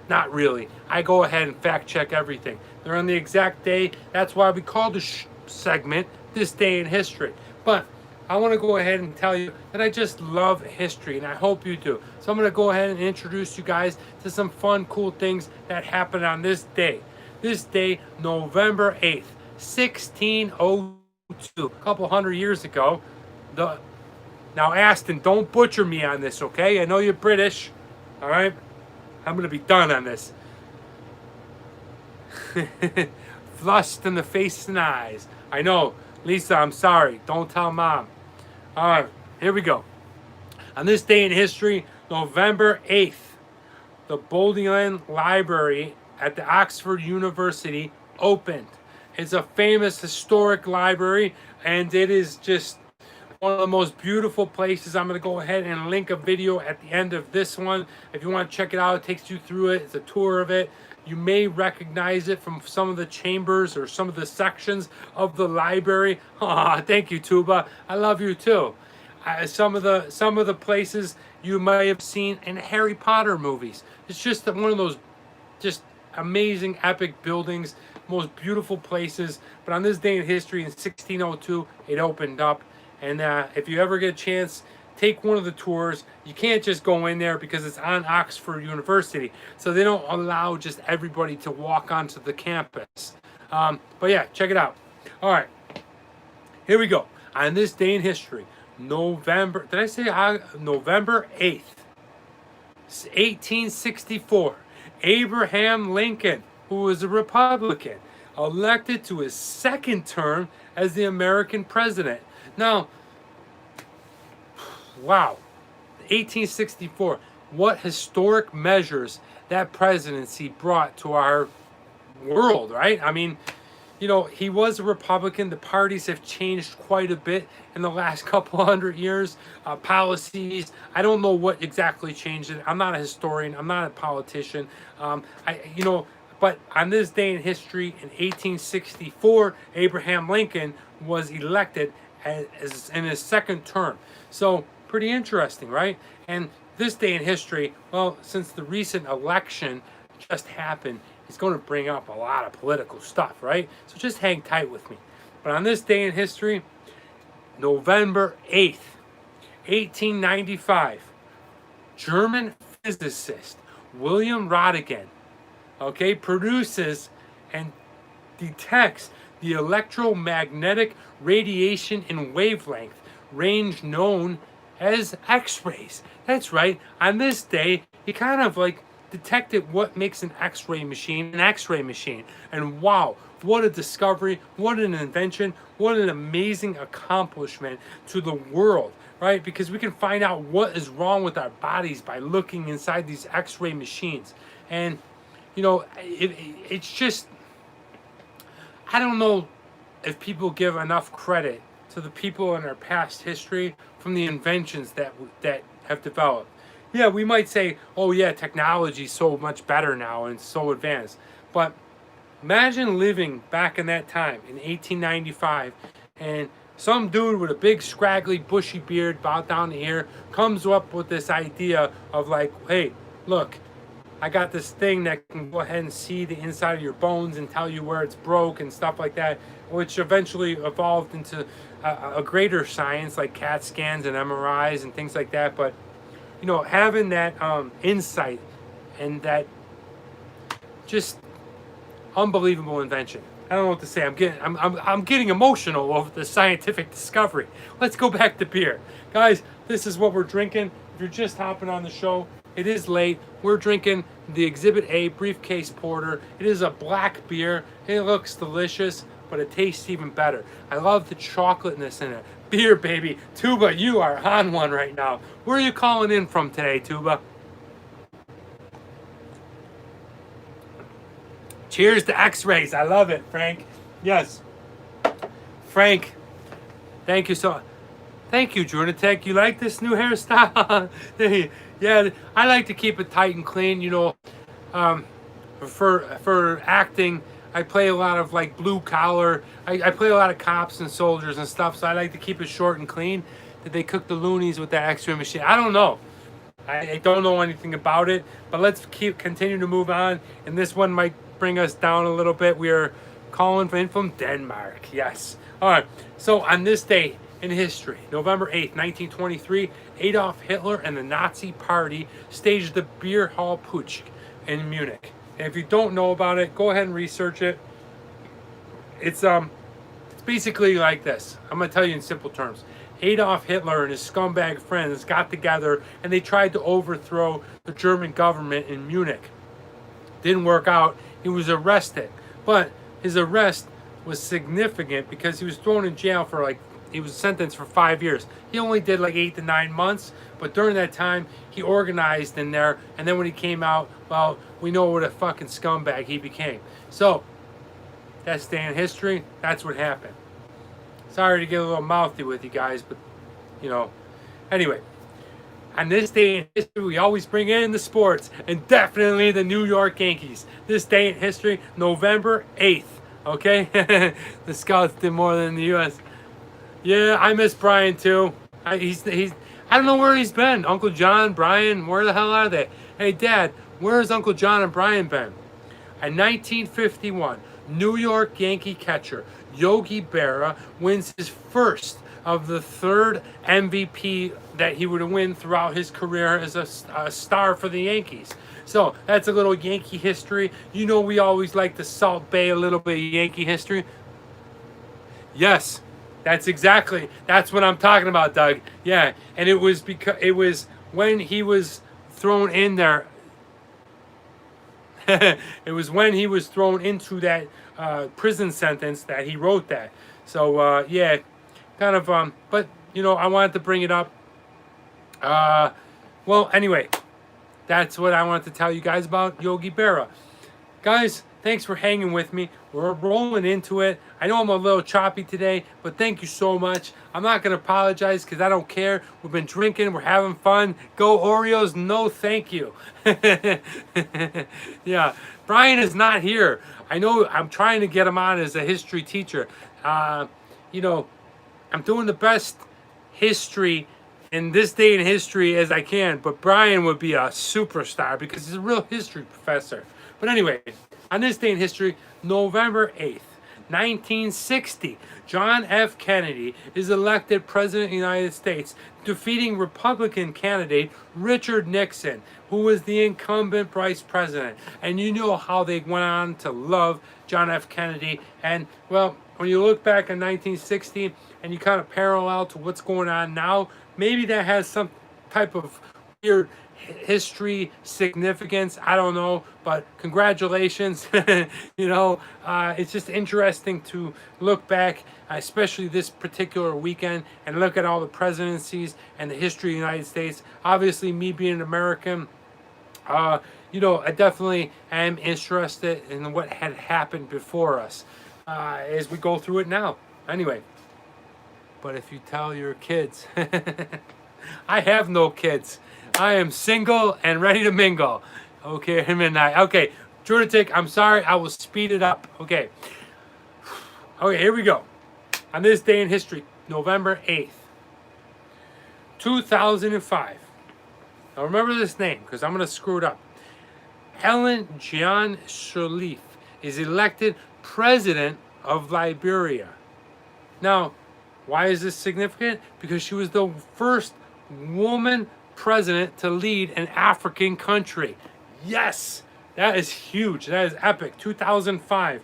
Not really. I go ahead and fact check everything. They're on the exact day. That's why we call the segment This Day in History. But I want to go ahead and tell you that I just love history, and I hope you do. So I'm going to go ahead and introduce you guys to some fun, cool things that happened on this day. This day, November 8th, 1602, a couple hundred years ago. Now, Aston, don't butcher me on this, okay? I know you're British, all right? I'm going to be done on this. Flushed in the face and eyes. I know. Lisa, I'm sorry. Don't tell Mom. All right, here we go. On this day in history, November 8th, the Bodleian Library at the Oxford University opened. It's a famous historic library, and it is just one of the most beautiful places. I'm going to go ahead and link a video at the end of this one. If you want to check it out, it takes you through it. It's a tour of it. You may recognize it from some of the chambers or some of the sections of the library. Oh, thank you, Tuba. I love you too. Some of the places you may have seen in Harry Potter movies. It's just one of those just amazing, epic buildings, most beautiful places. But on this day in history, in 1602, it opened up. And if you ever get a chance, take one of the tours. You can't just go in there because it's on Oxford University, so they don't allow just everybody to walk onto the campus. But yeah, check it out. All right, here we go. On this day in history, November 8th, 1864, Abraham Lincoln, who was a Republican, elected to his second term as the American president. Now, wow, 1864, what historic measures that presidency brought to our world, right? I mean, you know, he was a Republican. The parties have changed quite a bit in the last couple hundred years. Policies, I don't know what exactly changed it. I'm not a historian. I'm not a politician. But on this day in history, in 1864, Abraham Lincoln was elected as in his second term. So pretty interesting, right? And this day in history, well, since the recent election just happened, it's going to bring up a lot of political stuff, right? So just hang tight with me. But on this day in history, November 8th, 1895, German physicist William Röntgen, produces and detects the electromagnetic radiation in wavelength range known as X-rays. That's right. On this day, he kind of detected what makes an X-ray machine an X-ray machine. And wow, what a discovery, what an invention, what an amazing accomplishment to the world, right? Because we can find out what is wrong with our bodies by looking inside these X-ray machines. And, you know, it's just, I don't know if people give enough credit to the people in our past history from the inventions that have developed. Yeah, we might say, oh yeah, technology's so much better now and so advanced. But imagine living back in that time in 1895 and some dude with a big scraggly bushy beard about down the ear comes up with this idea of hey, look, I got this thing that can go ahead and see the inside of your bones and tell you where it's broke and stuff like that, which eventually evolved into a greater science like CAT scans and MRIs and things like that. But you know, having that insight and that just unbelievable invention. I don't know what to say. I'm getting emotional over the scientific discovery. Let's go back to beer, guys. This is what we're drinking. If you're just hopping on the show, it is late. We're drinking the Exhibit A Briefcase Porter. It is a black beer. It looks delicious, but it tastes even better. I love the chocolateness in it. Beer, baby. Tuba, you are on one right now. Where are you calling in from today, Tuba? Cheers to X-rays. I love it, Frank. Yes. Frank, thank you so much. Thank you, Jornatek. You like this new hairstyle? Yeah, I like to keep it tight and clean. You know, for acting, I play a lot of blue collar. I play a lot of cops and soldiers and stuff, so I like to keep it short and clean. Did they cook the loonies with that X-ray machine? I don't know. I don't know anything about it, but let's continue to move on. And this one might bring us down a little bit. We are calling in from Denmark. Yes. All right. So on this day in history, November 8th, 1923, Adolf Hitler and the Nazi Party staged the Beer Hall Putsch in Munich. And if you don't know about it, go ahead and research it. It's basically like this. I'm going to tell you in simple terms. Adolf Hitler and his scumbag friends got together and they tried to overthrow the German government in Munich. Didn't work out. He was arrested. But his arrest was significant because he was thrown in jail for he was sentenced for 5 years. He only did 8 to 9 months, but during that time, he organized in there, and then when he came out, well, we know what a fucking scumbag he became. So, that's day in history. That's what happened. Sorry to get a little mouthy with you guys, but you know. Anyway, on this day in history, we always bring in the sports, and definitely the New York Yankees. This day in history, November 8th, okay? The Scouts did more than the U.S. Yeah, I miss Brian too. He's I don't know where he's been. Uncle John, Brian, where the hell are they? Hey, Dad, where's Uncle John and Brian been? In 1951, New York Yankee catcher Yogi Berra wins his first of the third MVP that he would win throughout his career as a star for the Yankees. So that's a little Yankee history. You know we always like to Salt Bay a little bit of Yankee history. Yes, that's what I'm talking about, Doug. Yeah, and it was when he was thrown in there. It was when he was thrown into that prison sentence that he wrote that. So yeah, kind of. But you know, I wanted to bring it up. Well, anyway, that's what I wanted to tell you guys about Yogi Berra. Guys, thanks for hanging with me. We're rolling into it. I know I'm a little choppy today, but thank you so much. I'm not going to apologize because I don't care. We've been drinking. We're having fun. Go Oreos. No, thank you. Yeah. Brian is not here. I know I'm trying to get him on as a history teacher. You know, I'm doing the best history in this day in history as I can, but Brian would be a superstar because he's a real history professor. But anyway, on this day in history, November 8th, 1960, John F. Kennedy is elected President of the United States, defeating Republican candidate Richard Nixon, who was the incumbent vice president. And you know how they went on to love John F. Kennedy. And, well, when you look back in 1960 and you kind of parallel to what's going on now, maybe that has some type of weird history significance. I don't know, but congratulations. You know, it's just interesting to look back, especially this particular weekend, and look at all the presidencies and the history of the United States. Obviously, me being an American, you know, I definitely am interested in what had happened before us as we go through it now. Anyway, but if you tell your kids, I have no kids. I am single and ready to mingle. Okay, midnight. Okay, Jordatic, I'm sorry. I will speed it up. Okay. Okay, here we go. On this day in history, November 8th, 2005. Now remember this name because I'm going to screw it up. Ellen John Sirleaf is elected president of Liberia. Now, why is this significant? Because she was the first woman president to lead an African country. Yes, that is huge. That is epic. 2005.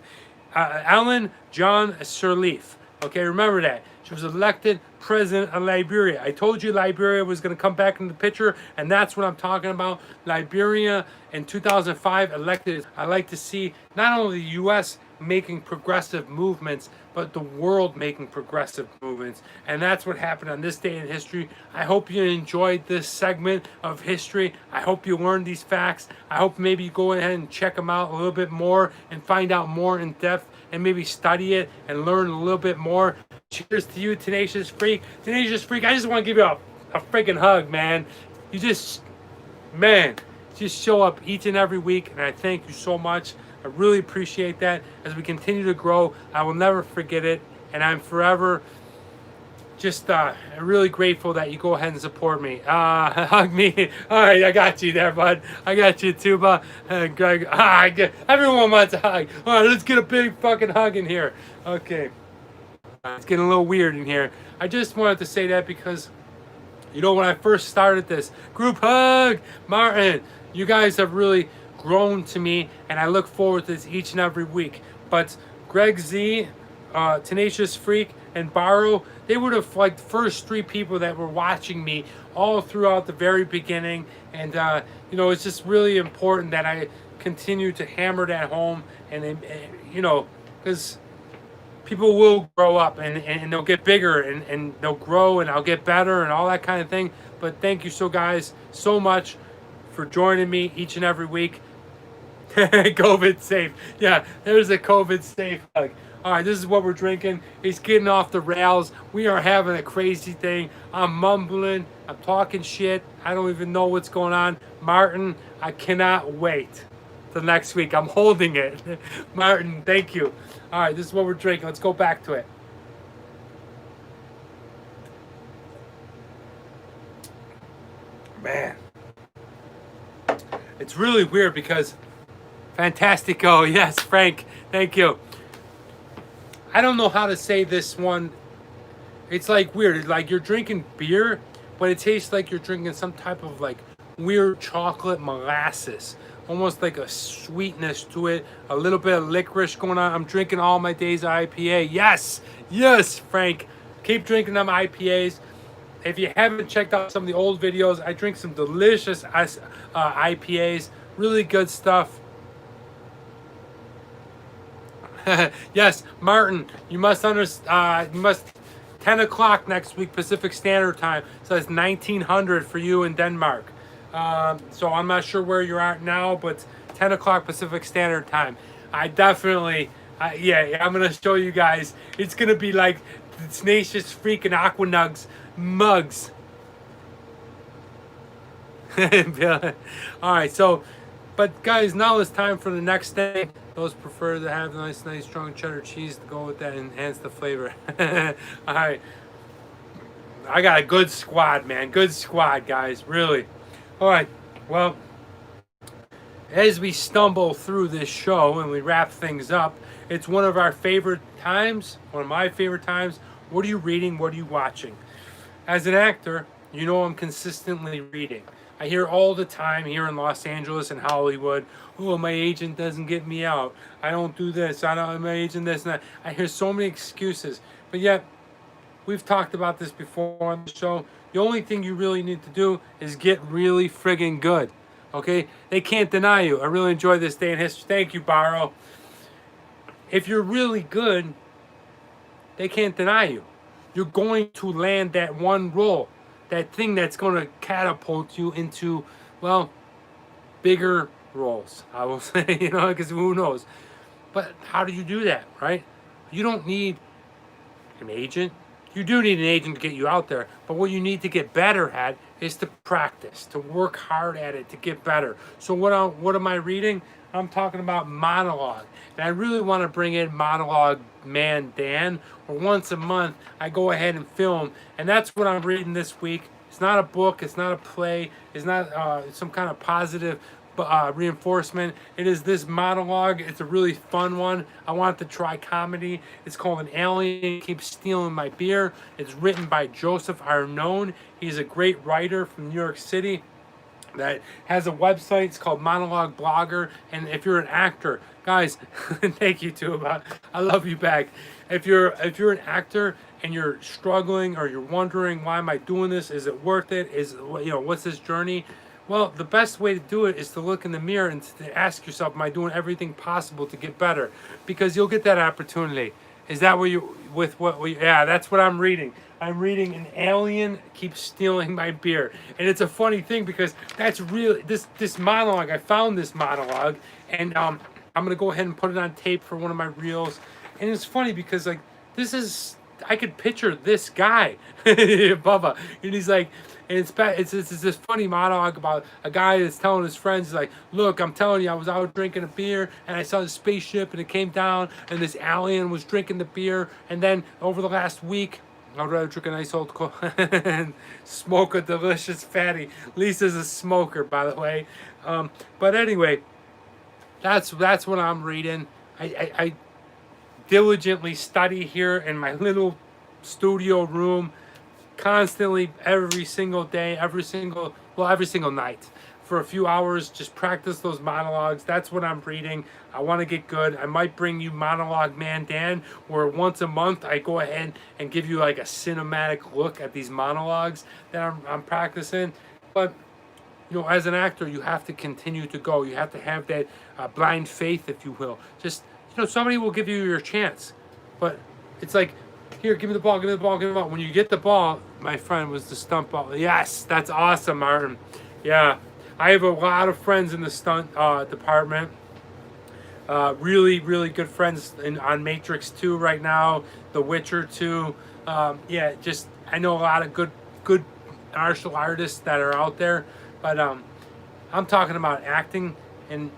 Ellen John Sirleaf. Okay, remember that. She was elected president of Liberia. I told you Liberia was going to come back in the picture, and that's what I'm talking about. Liberia in 2005 elected. I like to see not only the U.S. making progressive movements, but the world making progressive movements. And that's what happened on this day in history. I hope you enjoyed this segment of history. I hope you learned these facts. I hope maybe you go ahead and check them out a little bit more and find out more in depth and maybe study it and learn a little bit more. Cheers to you, Tenacious Freak. Tenacious Freak, I just want to give you a freaking hug, man. You just show up each and every week, and I thank you so much. I really appreciate that. As we continue to grow, I will never forget it, and I'm forever just really grateful that you go ahead and support me. Hug me. All right, I got you there, bud. I got you, Tuba. Greg. Everyone wants a hug. All right, let's get a big fucking hug in here. Okay. It's getting a little weird in here. I just wanted to say that because, you know, when I first started this group hug, Martin, you guys have really grown to me, and I look forward to this each and every week. But Greg Z, Tenacious Freak, and Barrow, they were the first three people that were watching me all throughout the very beginning. And you know, it's just really important that I continue to hammer that home, and you know, because people will grow up and they'll get bigger and they'll grow and I'll get better and all that kind of thing. But thank you so much for joining me each and every week. COVID safe. Yeah, there's a COVID safe hug. All right, this is what we're drinking. It's getting off the rails. We are having a crazy thing. I'm mumbling. I'm talking shit. I don't even know what's going on. Martin, I cannot wait till next week. I'm holding it. Martin, thank you. All right, this is what we're drinking. Let's go back to it. Man. It's really weird because Fantastico, yes, Frank, thank you. I don't know how to say this one. It's like weird. It's like you're drinking beer, but it tastes like you're drinking some type of like weird chocolate molasses. Almost like a sweetness to it. A little bit of licorice going on. I'm drinking all my days IPA. Yes, yes, Frank. Keep drinking them IPAs. If you haven't checked out some of the old videos, I drink some delicious IPAs. Really good stuff. Yes, Martin, you must understand. You must 10 o'clock next week Pacific Standard Time. So it's 1900 for you in Denmark. So I'm not sure where you're at now, but 10 o'clock Pacific Standard Time. I definitely, yeah, I'm gonna show you guys. It's gonna be like the tenacious freaking Aquanugs mugs. All right, so, but guys, now it's time for the next thing. Those prefer to have nice strong cheddar cheese to go with that and enhance the flavor. All right, I got a good squad, man. Good squad, guys, really. All right, well, as we stumble through this show and we wrap things up, it's one of our favorite times, one of my favorite times. What are you reading? What are you watching? As an actor, you know I'm consistently reading. I hear all the time here in Los Angeles and Hollywood, oh, my agent doesn't get me out. I don't do this. I don't, my agent this and that. I hear so many excuses. But yet, we've talked about this before on the show. The only thing you really need to do is get really friggin' good. Okay? They can't deny you. I really enjoyed this day in history. Thank you, Barrow. If you're really good, they can't deny you. You're going to land that one role, that thing that's going to catapult you into, well, bigger roles, I will say, you know, because who knows. But how do you do that, right? You don't need an agent. You do need an agent to get you out there, but what you need to get better at is to practice, to work hard at it, to get better. So what am I reading? I'm talking about monologue. And I really want to bring in Monologue Man Dan, or once a month I go ahead and film, and that's what I'm reading this week. It's not a book, it's not a play, it's not some kind of positive reinforcement. It is this monologue. It's a really fun one. I want to try comedy. It's called An Alien Keeps Stealing My Beer. It's written by Joseph Arnone. He's a great writer from New York City that has a website. It's called Monologue Blogger. And if you're an actor, guys, thank you too. I love you back. If you're an actor and you're struggling or you're wondering, why am I doing this? Is it worth it? What's this journey? Well, the best way to do it is to look in the mirror and to ask yourself, am I doing everything possible to get better? Because you'll get that opportunity. Is that what yeah, that's what I'm reading. I'm reading An Alien Keeps Stealing My Beer. And it's a funny thing because that's really, this monologue, I found this monologue, and I'm going to go ahead and put it on tape for one of my reels. And it's funny because, like, I could picture this guy, Bubba, and he's like, and it's this funny monologue about a guy that's telling his friends, he's like, look, I'm telling you, I was out drinking a beer, and I saw the spaceship, and it came down, and this alien was drinking the beer, and then over the last week, I'd rather drink a nice old and smoke a delicious fatty. Lisa's a smoker, by the way. But anyway, that's what I'm reading. I diligently study here in my little studio room, constantly, every single day, every single night, for a few hours. Just practice those monologues. That's what I'm reading. I want to get good. I might bring you Monologue Man Dan, where once a month I go ahead and give you like a cinematic look at these monologues that I'm practicing. But as an actor, you have to continue to go. You have to have that blind faith, if you will. Just somebody will give you your chance, but it's like, here, give me the ball, give me the ball, give me the ball. When you get the ball, my friend, was the stunt ball. Yes, that's awesome, Martin. Yeah, I have a lot of friends in the stunt department. Really, really good friends on Matrix 2 right now, The Witcher 2. Yeah, just I know a lot of good martial artists that are out there, but I'm talking about acting, and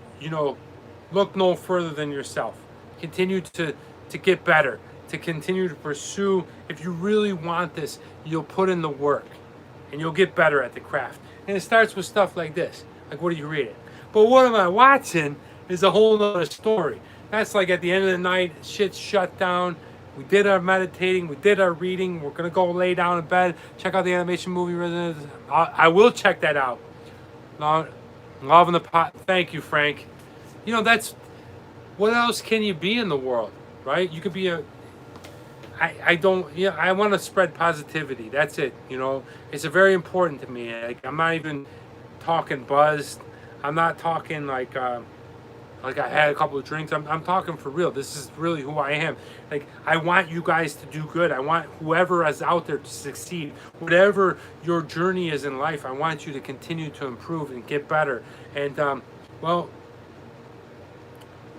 look no further than yourself. Continue to get better, to continue to pursue. If you really want this, you'll put in the work, and you'll get better at the craft. And it starts with stuff like this. Like, what are you reading? But what am I watching is a whole nother story. That's like at the end of the night, shit's shut down. We did our meditating, we did our reading. We're gonna go lay down in bed, check out the animation movie Resident. I will check that out. Love in the pot. Thank you, Frank. That's what else can you be in the world, right? You could be I don't. Yeah, I want to spread positivity. That's it. It's a very important to me. Like, I'm not even talking buzzed. I'm not talking like I had a couple of drinks. I'm talking for real. This is really who I am. Like, I want you guys to do good. I want whoever is out there to succeed. Whatever your journey is in life, I want you to continue to improve and get better. And well,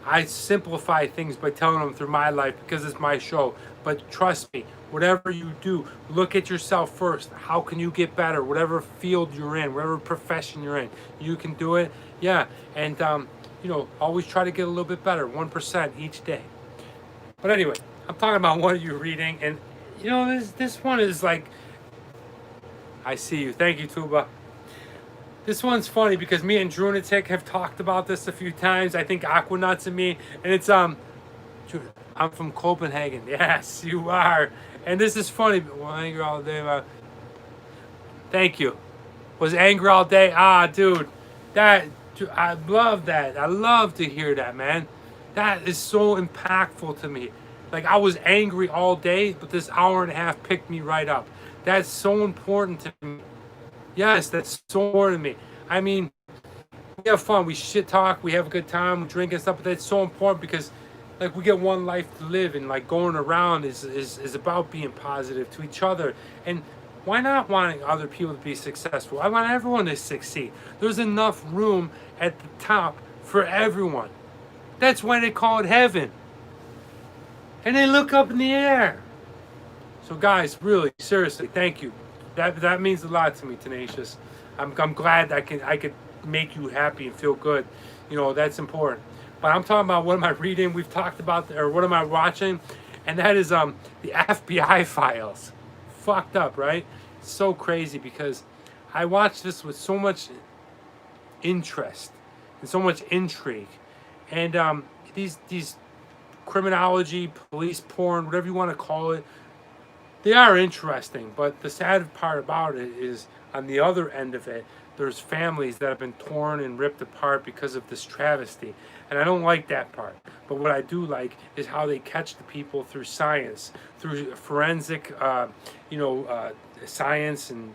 I simplify things by telling them through my life because it's my show. But trust me, whatever you do, look at yourself first. How can you get better? Whatever field you're in, whatever profession you're in, you can do it. Yeah, and always try to get a little bit better, 1% each day. But anyway, I'm talking about what you're reading, and this one is like, I see you. Thank you, Tuba. This one's funny because me and Drunatic have talked about this a few times. I think Aquanuts and me, and it's I'm from Copenhagen. Yes, you are. And this is funny. Well, anger all day. Thank you. Was anger all day? Ah, dude, I love that. I love to hear that, man. That is so impactful to me. Like, I was angry all day, but this hour and a half picked me right up. That's so important to me. Yes, that's so important to me. I mean, we have fun. We shit talk. We have a good time. We drink and stuff. But that's so important because, like, we get one life to live, and like going around is about being positive to each other. And why not wanting other people to be successful? I want everyone to succeed. There's enough room at the top for everyone. That's why they call it heaven. And they look up in the air. So guys, really, seriously, thank you. That means a lot to me, Tenacious. I'm glad I could make you happy and feel good. That's important. But I'm talking about what am I reading? We've talked about, or what am I watching? And that is the FBI files. Fucked up, right? It's so crazy because I watched this with so much interest and so much intrigue. And these criminology, police porn, whatever you want to call it, they are interesting, but the sad part about it is on the other end of it, there's families that have been torn and ripped apart because of this travesty. And I don't like that part. But what I do like is how they catch the people through science, through forensic, science and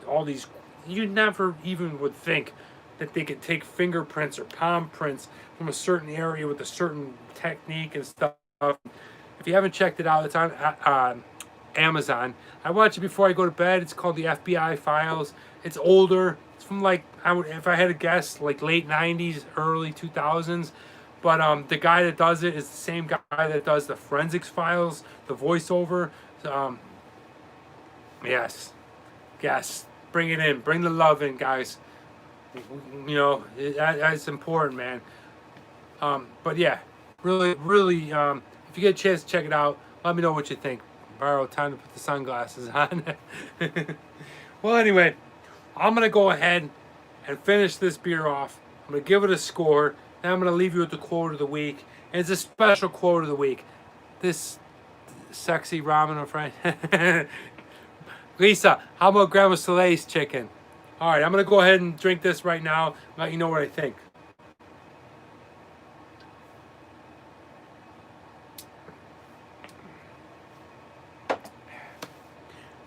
all these. You never even would think that they could take fingerprints or palm prints from a certain area with a certain technique and stuff. If you haven't checked it out, it's on Amazon. I watch it before I go to bed. It's called the FBI Files. It's older. It's from if I had to guess, like late 90s, early 2000s. But the guy that does it is the same guy that does the forensics files, the voiceover. Yes. Bring it in. Bring the love in, guys. That's important, man. But yeah, really, really, if you get a chance to check it out, let me know what you think. Borrow time to put the sunglasses on. Well, anyway, I'm going to go ahead and finish this beer off. I'm going to give it a score. Then I'm going to leave you with the quote of the week. And it's a special quote of the week. This sexy ramen friend. Lisa, how about Grandma Salay's chicken? All right, I'm going to go ahead and drink this right now and let you know what I think.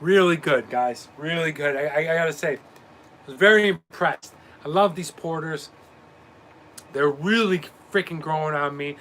Really good, guys. Really good. I gotta say, I was very impressed. I love these porters. They're really freaking growing on me.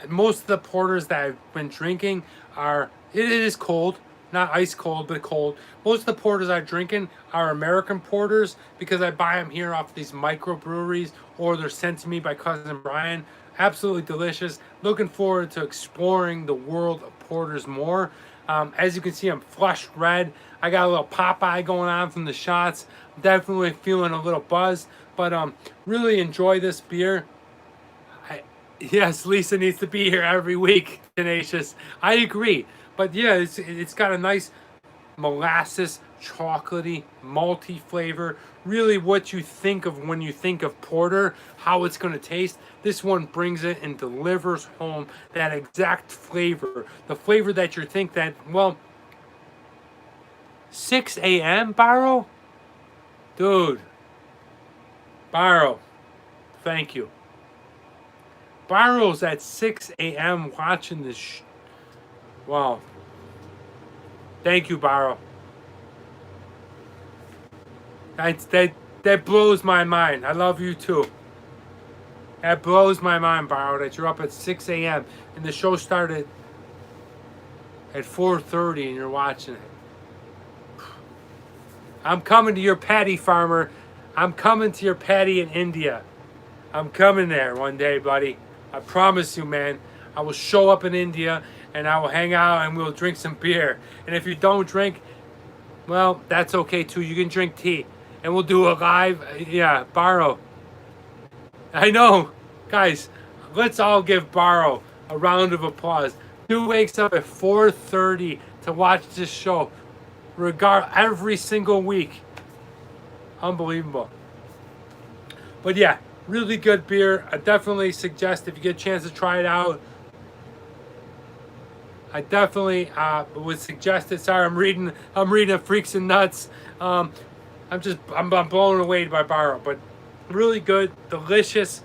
Most of the porters that I've been drinking it is cold. Not ice cold, but cold. Most of the porters I'm drinking are American porters because I buy them here off these microbreweries or they're sent to me by cousin Brian. Absolutely delicious. Looking forward to exploring the world of porters more. As you can see, I'm flushed red. I got a little Popeye going on from the shots. Definitely feeling a little buzzed, but really enjoy this beer. Yes, Lisa needs to be here every week, Tenacious. I agree. But yeah, it's got a nice molasses, chocolatey, malty flavor. Really what you think of when you think of porter, how it's going to taste. This one brings it and delivers home that exact flavor. The flavor that you think that, well, 6 a.m., Barrow? Dude. Barrow. Thank you. Barrow's at 6 a.m. watching this. Wow. Thank you, Barrow. That blows my mind. I love you too. That blows my mind, Barrow, that you're up at 6 a.m. and the show started at 4:30 and you're watching it. I'm coming to your paddy, farmer. I'm coming to your paddy in India. I'm coming there one day, buddy. I promise you, man. I will show up in India and I will hang out and we'll drink some beer. And if you don't drink, well, that's okay too. You can drink tea. And we'll do a live, yeah, Barrow. I know. Guys, let's all give Barrow a round of applause. Who wakes up at 4:30 to watch this show every single week? Unbelievable. But yeah, really good beer. I definitely suggest if you get a chance to try it out. I definitely would suggest it. Sorry, I'm reading a Freaks and Nuts. I'm blown away by Barrow, but really good, delicious.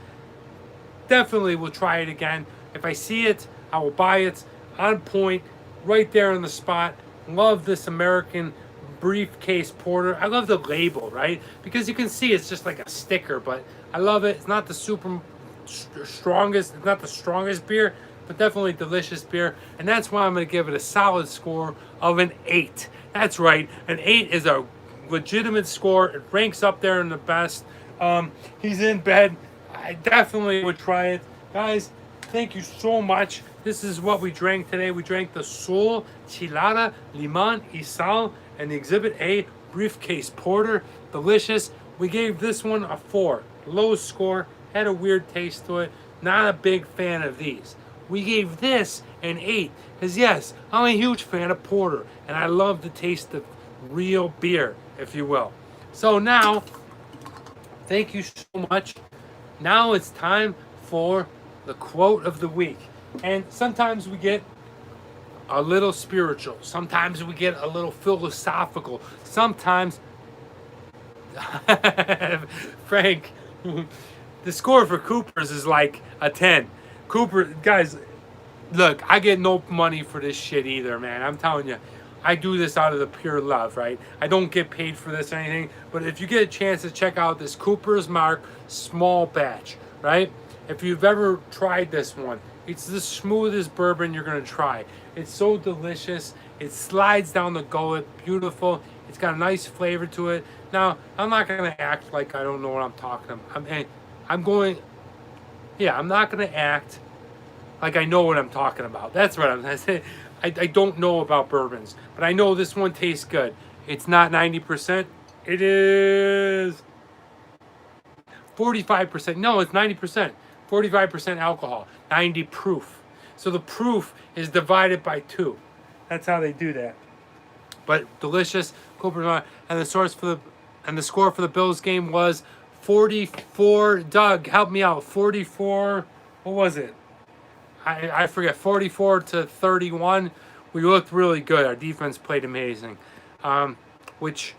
Definitely will try it again. If I see it, I will buy it. On point, right there on the spot. Love this American Briefcase Porter. I love the label, right? Because you can see it's just like a sticker, but I love it. It's not the strongest. It's not the strongest beer, but definitely delicious beer. And that's why I'm going to give it a solid score of an 8. That's right. An 8 is a legitimate score. It ranks up there in the best. He's in bed. I definitely would try it. Guys, thank you so much. This is what we drank today. We drank the Sol, Chilada, Limon, Isao, and the Exhibit A Briefcase Porter. Delicious. We gave this one a 4. Low score. Had a weird taste to it. Not a big fan of these. We gave this an 8. Because yes, I'm a huge fan of porter. And I love the taste of real beer, if you will. So now, thank you so much. Now it's time for the quote of the week. And sometimes we get a little spiritual. Sometimes we get a little philosophical. Sometimes, Frank, the score for Cooper's is like a 10. Cooper, guys, look, I get no money for this shit either, man. I'm telling you. I do this out of the pure love, right? I don't get paid for this or anything. But if you get a chance to check out this Cooper's Mark small batch, right? If you've ever tried this one, it's the smoothest bourbon you're going to try. It's so delicious. It slides down the gullet. Beautiful. It's got a nice flavor to it. Now, I'm not going to act like I don't know what I'm talking about. I'm not going to act like I know what I'm talking about. That's what I'm saying. I don't know about bourbons, but I know this one tastes good. It's not 90%. It is 45%. No, it's 90%. 45% alcohol. 90 proof. So the proof is divided by 2. That's how they do that. But delicious. And the score for the Bills game was 44. Doug, help me out. 44. What was it? I forget, 44-31. We looked really good. Our defense played amazing, which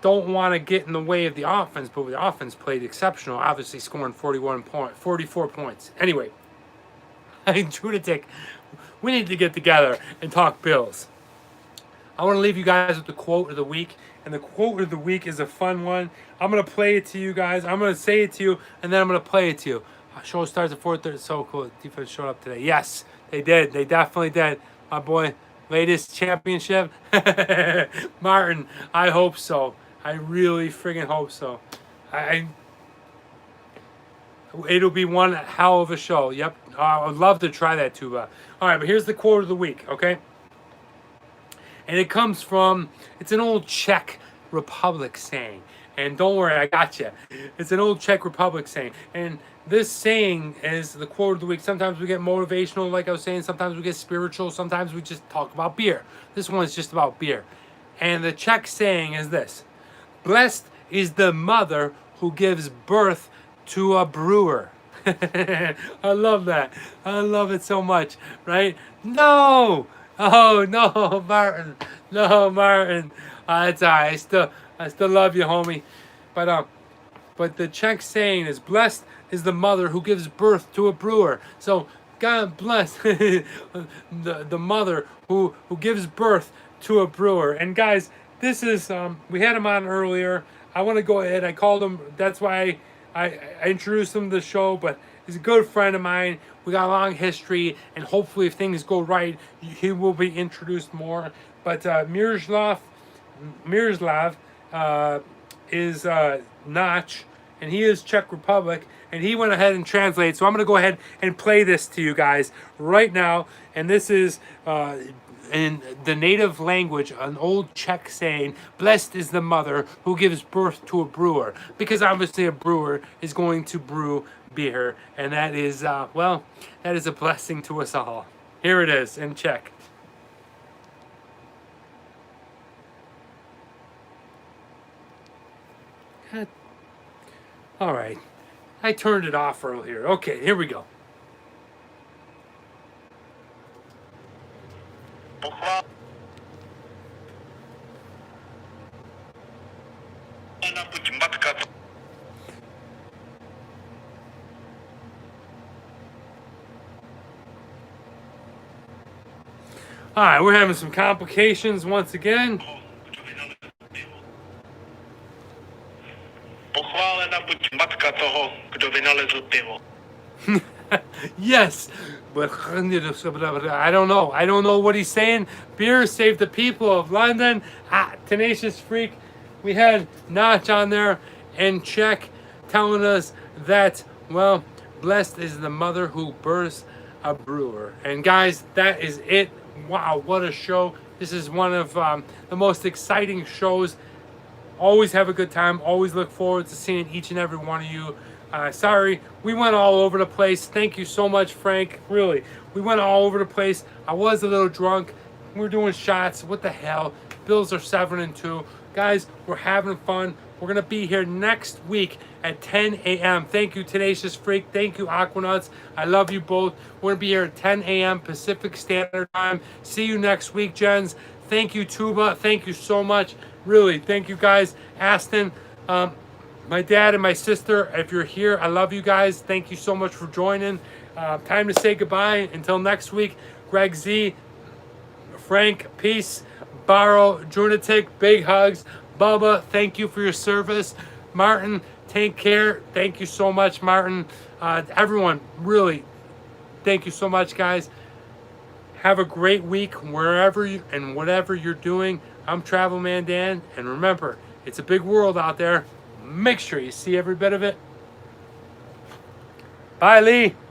don't want to get in the way of the offense, but the offense played exceptional, obviously scoring 44 points. Anyway, Lunatic, we need to get together and talk Bills. I want to leave you guys with the quote of the week, and the quote of the week is a fun one. I'm going to play it to you guys. I'm going to say it to you, and then I'm going to play it to you. Show starts at 4:30. So cool. Defense showed up today. Yes, they did. They definitely did. My boy, latest championship. Martin, I hope so. I really friggin' hope so. It'll be one hell of a show. Yep, I would love to try that tuba. All right, but here's the quote of the week, okay? And it comes from, it's an old Czech Republic saying. And don't worry, I got you. It's an old Czech Republic saying. And this saying is the quote of the week. Sometimes we get motivational, like I was saying. Sometimes we get spiritual. Sometimes we just talk about beer. This one is just about beer. And the Czech saying is this: blessed is the mother who gives birth to a brewer. I love that. I love it so much, right? No! Oh, no, Martin. No, Martin. It's all right. I still love you, homie. But the Czech saying is, blessed is the mother who gives birth to a brewer. So God bless the mother who gives birth to a brewer. And guys, this is, we had him on earlier. I want to go ahead. I called him. That's why I introduced him to the show. But he's a good friend of mine. We got a long history. And hopefully if things go right, he will be introduced more. But Miroslav is Notch, and he is Czech Republic, and he went ahead and translated. So I'm going to go ahead and play this to you guys right now. And this is in the native language, an old Czech saying, blessed is the mother who gives birth to a brewer. Because obviously a brewer is going to brew beer, and that is, well, that is a blessing to us all. Here it is in Czech. All right, I turned it off earlier. Okay, here we go. All right, we're having some complications once again. Yes, but I don't know. I don't know what he's saying. Beer saved the people of London. Tenacious Freak. We had Notch on there in Czech telling us that, well, blessed is the mother who births a brewer. And guys, that is it. Wow, what a show. This is one of the most exciting shows. Always have a good time. Always look forward to seeing each and every one of you. Sorry, we went all over the place. Thank you so much, Frank. Really, we went all over the place. I was a little drunk. We're doing shots. What the hell? Bills are 7-2. Guys, we're having fun. We're going to be here next week at 10 a.m. Thank you, Tenacious Freak. Thank you, Aquanuts. I love you both. We're going to be here at 10 a.m. Pacific Standard Time. See you next week, Jens. Thank you, Tuba. Thank you so much. Really, thank you, guys. Aston, my dad and my sister, if you're here, I love you guys. Thank you so much for joining. Time to say goodbye. Until next week, Greg Z, Frank, peace. Barrow, Junatic, big hugs. Bubba, thank you for your service. Martin, take care. Thank you so much, Martin. Everyone, really, thank you so much, guys. Have a great week wherever you and whatever you're doing. I'm Travel Man Dan, and remember, it's a big world out there. Make sure you see every bit of it. Bye, Lee.